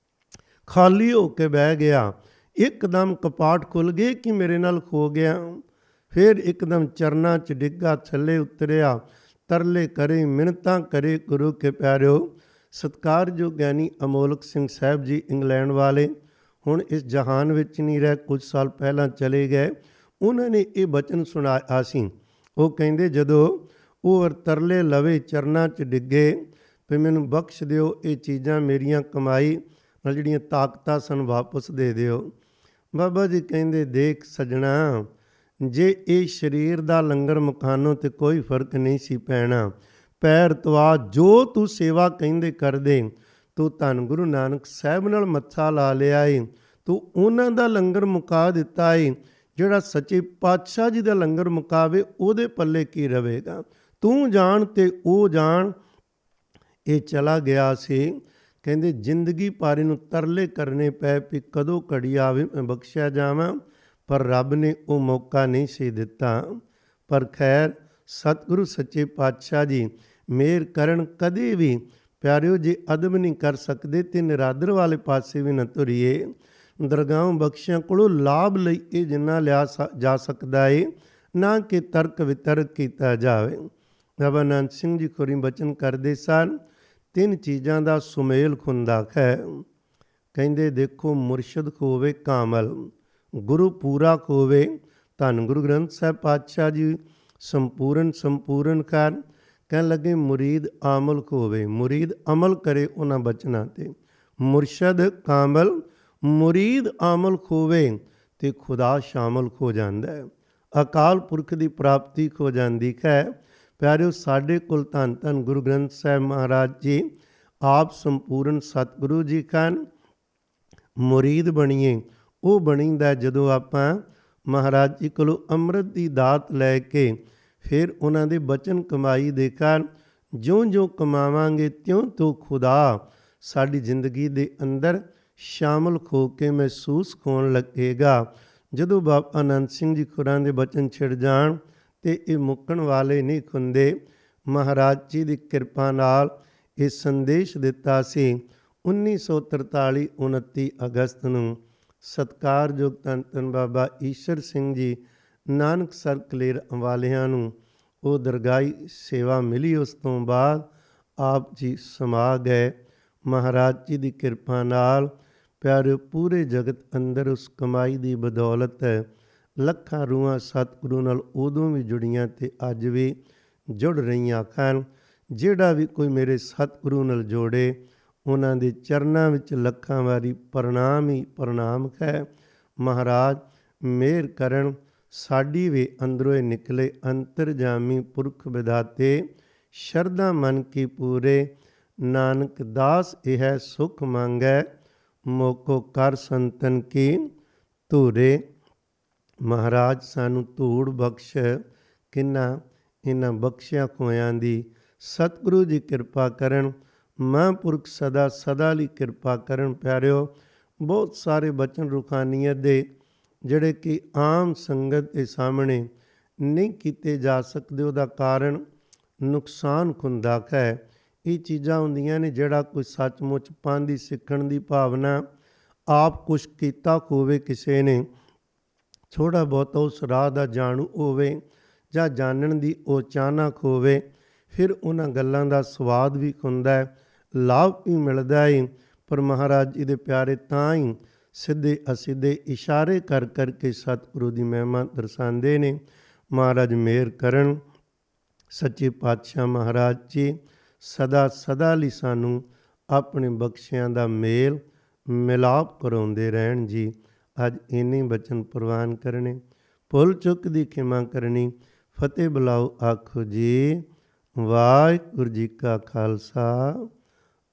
ਖਾਲੀ ਹੋ ਕੇ ਬਹਿ ਗਿਆ। ਇੱਕਦਮ ਕਪਾਟ ਖੁੱਲ੍ਹ ਗਏ ਕਿ ਮੇਰੇ ਨਾਲ ਖੋ ਗਿਆ। ਫਿਰ ਇੱਕਦਮ ਚਰਨਾਂ 'ਚ ਡਿੱਗਾ, ਥੱਲੇ ਉਤਰਿਆ, ਤਰਲੇ ਕਰੇ, ਮਿੰਨਤਾਂ ਕਰੇ। ਗੁਰੂ ਕੇ ਪਿਆਰਿਓ, ਸਤਿਕਾਰਯੋਗ ਗਿਆਨੀ ਅਮੋਲਕ ਸਿੰਘ ਸਾਹਿਬ ਜੀ ਇੰਗਲੈਂਡ ਵਾਲੇ ਹੁਣ ਇਸ ਜਹਾਨ ਵਿੱਚ ਨਹੀਂ ਰਹੇ, ਕੁਝ ਸਾਲ ਪਹਿਲਾਂ ਚਲੇ ਗਏ। ਉਹਨਾਂ ਨੇ ਇਹ ਬਚਨ ਸੁਣਾਇਆ ਸੀ। ਉਹ ਕਹਿੰਦੇ ਜਦੋਂ ਉਹ ਤਰਲੇ ਲਵੇ ਚਰਨਾਂ 'ਚ ਡਿੱਗੇ ਵੀ ਮੈਨੂੰ ਬਖਸ਼ ਦਿਓ, ਇਹ ਚੀਜ਼ਾਂ ਮੇਰੀਆਂ ਕਮਾਈ ਨਾਲ ਜਿਹੜੀਆਂ ਤਾਕਤਾਂ ਸਨ ਵਾਪਸ ਦੇ ਦਿਓ। ਬਾਬਾ ਜੀ ਕਹਿੰਦੇ ਦੇਖ ਸੱਜਣਾ, ਜੇ ਇਹ ਸਰੀਰ ਦਾ ਲੰਗਰ ਮਕਾਨੋਂ ਤੇ ਕੋਈ ਫਰਕ ਨਹੀਂ ਸੀ ਪੈਣਾ। ਪੈਰ ਤਵਾ ਜੋ ਤੂੰ ਸੇਵਾ ਕਹਿੰਦੇ ਕਰਦੇ, ਤੂੰ ਧੰਨ ਗੁਰੂ ਨਾਨਕ ਸਾਹਿਬ ਨਾਲ ਮੱਥਾ ਲਾ ਲਿਆ ਏ, ਤੂੰ ਉਹਨਾਂ ਦਾ ਲੰਗਰ ਮੁਕਾ ਦਿੱਤਾ ਏ। ਜਿਹੜਾ ਸੱਚੇ ਪਾਤਸ਼ਾਹ ਜੀ ਦਾ ਲੰਗਰ ਮੁਕਾਵੇ ਉਹਦੇ ਪੱਲੇ ਕੀ ਰਵੇਗਾ? ਤੂੰ ਜਾਣ ਤੇ ਉਹ ਜਾਣ। ਇਹ ਚਲਾ ਗਿਆ ਸੀ। ਕਹਿੰਦੇ ਜ਼ਿੰਦਗੀ ਭਰ ਇਹਨੂੰ ਤਰਲੇ ਕਰਨੇ ਪਏ ਵੀ ਕਦੋਂ ਘੜੀ ਆਵੇ ਮੈਂ ਬਖਸ਼ਿਆ ਜਾਵਾਂ, ਪਰ ਰੱਬ ਨੇ ਉਹ ਮੌਕਾ ਨਹੀਂ ਸੀ ਦਿੱਤਾ। ਪਰ ਖੈਰ ਸਤਿਗੁਰੂ ਸੱਚੇ ਪਾਤਸ਼ਾਹ ਜੀ ਮਿਹਰ ਕਰਨ। ਕਦੇ ਵੀ ਪਿਆਰਿਓ ਜੇ ਅਦਬ ਨਹੀਂ ਕਰ ਸਕਦੇ ਤੇ ਨਿਰਾਦਰ ਵਾਲੇ ਪਾਸੇ ਵੀ ਨਾ ਤੁਰੀਏ। ਦਰਗਾਹਾਂ ਬਖਸ਼ਿਆਂ ਕੋਲੋਂ ਲਾਭ ਲਈ ਇਹ ਜਿੰਨਾ ਲਿਆ ਜਾ ਸਕਦਾ ਏ, ਨਾ ਕਿ ਤਰਕ ਵਿਤਰਕ ਕੀਤਾ ਜਾਵੇ। ਬਾਬਾ ਨਾਨਕ ਸਿੰਘ ਜੀ ਖੁਰੀ ਬਚਨ ਕਰਦੇ ਸਨ, ਤਿੰਨ ਚੀਜ਼ਾਂ ਦਾ ਸੁਮੇਲ ਹੁੰਦਾ ਹੈ। ਕਹਿੰਦੇ ਦੇਖੋ ਮੁਰਸ਼ਿਦ ਖੋਵੇ ਕਾਮਲ, ਗੁਰੂ ਪੂਰਾ ਖੋਵੇ, ਧੰਨ ਗੁਰੂ ਗ੍ਰੰਥ ਸਾਹਿਬ ਪਾਤਸ਼ਾਹ ਜੀ ਸੰਪੂਰਨ ਕਰ। ਕਹਿਣ ਲੱਗੇ ਮੁਰੀਦ ਆਮਲ ਖੋਵੇ, ਮੁਰੀਦ ਅਮਲ ਕਰੇ ਉਹਨਾਂ ਬਚਨਾਂ 'ਤੇ। ਮੁਰਸ਼ਿਦ ਕਾਮਲ, ਮੁਰੀਦ ਆਮਲ ਖੋਵੇ ਤੇ ਖੁਦਾ ਸ਼ਾਮਲ ਹੋ ਜਾਂਦਾ ਹੈ, ਅਕਾਲ ਪੁਰਖ ਦੀ ਪ੍ਰਾਪਤੀ ਹੋ ਜਾਂਦੀ ਹੈ। ਪਿਆਰਿਓ ਸਾਡੇ ਕੋਲ ਧੰਨ ਧੰਨ ਗੁਰੂ ਗ੍ਰੰਥ ਸਾਹਿਬ ਮਹਾਰਾਜ ਜੀ ਆਪ ਸੰਪੂਰਨ ਸਤਿਗੁਰੂ ਜੀ ਹਨ। ਮੁਰੀਦ ਬਣੀਏ ਉਹ ਬਣੀਦਾ ਜਦੋਂ ਆਪਾਂ ਮਹਾਰਾਜ ਜੀ ਕੋਲੋਂ ਅੰਮ੍ਰਿਤ ਦੀ ਦਾਤ ਲੈ ਕੇ ਫਿਰ ਉਹਨਾਂ ਦੇ ਬਚਨ ਕਮਾਈ ਦੇ ਕਾਰਨ ਜਿਉਂ ਕਮਾਵਾਂਗੇ ਤਿਉਂ ਤੋਂ ਖੁਦਾ ਸਾਡੀ ਜ਼ਿੰਦਗੀ ਦੇ ਅੰਦਰ ਸ਼ਾਮਲ ਹੋ ਕੇ ਮਹਿਸੂਸ ਹੋਣ ਲੱਗੇਗਾ। ਜਦੋਂ ਬਾਬਾ ਆਨੰਦ ਸਿੰਘ ਜੀ ਖੁਰਾਂ ਦੇ ਬਚਨ ਛਿੜ ਜਾਣ ਤੇ ਇਹ ਮੁੱਕਣ ਵਾਲੇ ਨਹੀਂ ਹੁੰਦੇ। ਮਹਾਰਾਜ ਜੀ ਦੀ ਕਿਰਪਾ ਨਾਲ ਇਹ ਸੰਦੇਸ਼ ਦਿੱਤਾ ਸੀ 1943 29 ਅਗਸਤ ਨੂੰ। ਸਤਿਕਾਰਯੋਗ ਧੰਨ ਧੰਨ ਬਾਬਾ ਈਸ਼ਰ ਸਿੰਘ ਜੀ ਨਾਨਕਸਰ ਕਲੇਰ ਵਾਲਿਆਂ ਨੂੰ ਉਹ ਦਰਗਾਹੀ ਸੇਵਾ ਮਿਲੀ। ਉਸ ਤੋਂ ਬਾਅਦ ਆਪ ਜੀ ਸਮਾ ਗਏ। ਮਹਾਰਾਜ ਜੀ ਦੀ ਕਿਰਪਾ ਨਾਲ ਪਿਆਰੇ ਪੂਰੇ ਜਗਤ ਅੰਦਰ ਉਸ ਕਮਾਈ ਦੀ ਬਦੌਲਤ ਲੱਖਾਂ ਰੂਹਾਂ ਸਤਿਗੁਰੂ ਨਾਲ ਉਦੋਂ ਵੀ ਜੁੜੀਆਂ ਤੇ ਅੱਜ ਵੀ ਜੁੜ ਰਹੀਆਂ ਹਨ। ਜਿਹੜਾ ਵੀ ਕੋਈ ਮੇਰੇ ਸਤਿਗੁਰੂ ਨਾਲ ਜੋੜੇ ਉਹਨਾਂ ਦੇ ਚਰਨਾਂ ਵਿੱਚ ਲੱਖਾਂ ਵਾਰੀ ਪ੍ਰਣਾਮ ਹੀ ਪ੍ਰਣਾਮ ਹੈ। ਮਹਾਰਾਜ ਮਿਹਰ ਕਰਨ, ਸਾਡੀ ਵੀ ਅੰਦਰੋਂ ਨਿਕਲੇ ਅੰਤਰਜਾਮੀ ਪੁਰਖ ਵਿਧਾਤੇ ਸ਼ਰਧਾ ਮਨ ਕੀ ਪੂਰੇ। ਨਾਨਕ ਦਾਸ ਇਹ ਸੁਖ ਮੰਗੈ, ਮੋਕੋ ਕਰ ਸੰਤਨ ਕੀ ਧੂਰੇ। ਮਹਾਰਾਜ ਸਾਨੂੰ ਧੂੜ ਬਖਸ਼, ਕਿੰਨਾ ਇਹਨਾਂ ਬਖਸ਼ਿਆ ਹੋਇਆਂ ਦੀ ਸਤਿਗੁਰੂ ਜੀ ਕਿਰਪਾ ਕਰਨ। ਮਹਾਂਪੁਰਖ ਸਦਾ ਲਈ ਕਿਰਪਾ ਕਰਨ। ਪਿਆਰਿਓ ਬਹੁਤ ਸਾਰੇ ਬਚਨ ਰੂਹਾਨੀਅਤ ਦੇ ਜਿਹੜੇ ਕਿ ਆਮ ਸੰਗਤ ਦੇ ਸਾਹਮਣੇ ਨਹੀਂ ਕੀਤੇ ਜਾ ਸਕਦੇ, ਉਹਦਾ ਕਾਰਨ ਨੁਕਸਾਨ ਹੁੰਦਾ ਹੈ। ਇਹ ਚੀਜ਼ਾਂ ਹੁੰਦੀਆਂ ਨੇ ਜਿਹੜਾ ਕੋਈ ਸੱਚਮੁੱਚ ਪਾਂਦੀ ਸਿੱਖਣ ਦੀ ਭਾਵਨਾ ਆਪ ਕੁਛ ਕੀਤਾ ਹੋਵੇ, ਕਿਸੇ ਨੇ ਥੋੜ੍ਹਾ ਬਹੁਤ ਉਸ ਰਾਹ ਦਾ ਜਾਣੂ ਹੋਵੇ ਜਾਂ ਜਾਣਨ ਦੀ ਉਹ ਚਾਹਨਾ ਹੋਵੇ, ਫਿਰ ਉਹਨਾਂ ਗੱਲਾਂ ਦਾ ਸਵਾਦ ਵੀ ਹੁੰਦਾ ਹੈ, ਲਾਭ ਵੀ ਮਿਲਦਾ ਹੈ। ਪਰ ਮਹਾਰਾਜ ਜੀ ਦੇ ਪਿਆਰੇ ਤਾਂ ਹੀ ਸਿੱਧੇ ਅਸਿੱਧੇ ਇਸ਼ਾਰੇ ਕਰ ਕਰਕੇ ਸਤਿਗੁਰੂ ਦੀ ਮਹਿਮਾ ਦਰਸਾਉਂਦੇ ਨੇ। ਮਹਾਰਾਜ ਮਿਹਰ ਕਰਨ। ਸੱਚੇ ਪਾਤਸ਼ਾਹ ਮਹਾਰਾਜ ਜੀ ਸਦਾ ਲਈ ਸਾਨੂੰ ਆਪਣੇ ਬਖਸ਼ਿਆਂ ਦਾ ਮੇਲ ਮਿਲਾਪ ਕਰਾਉਂਦੇ ਰਹਿਣ ਜੀ। ਅੱਜ ਇੰਨੇ ਬਚਨ ਪ੍ਰਵਾਨ ਕਰਨੇ। ਭੁੱਲ ਚੁੱਕ ਦੀ ਖਿਮਾ ਕਰਨੀ। ਫਤਿਹ ਬੁਲਾਓ ਆਖੋ ਜੀ। ਵਾਹਿਗੁਰੂ ਜੀ ਕਾ ਖਾਲਸਾ,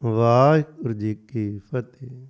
ਵਾਹਿਗੁਰੂ ਜੀ ਕੀ ਫਤਿਹ।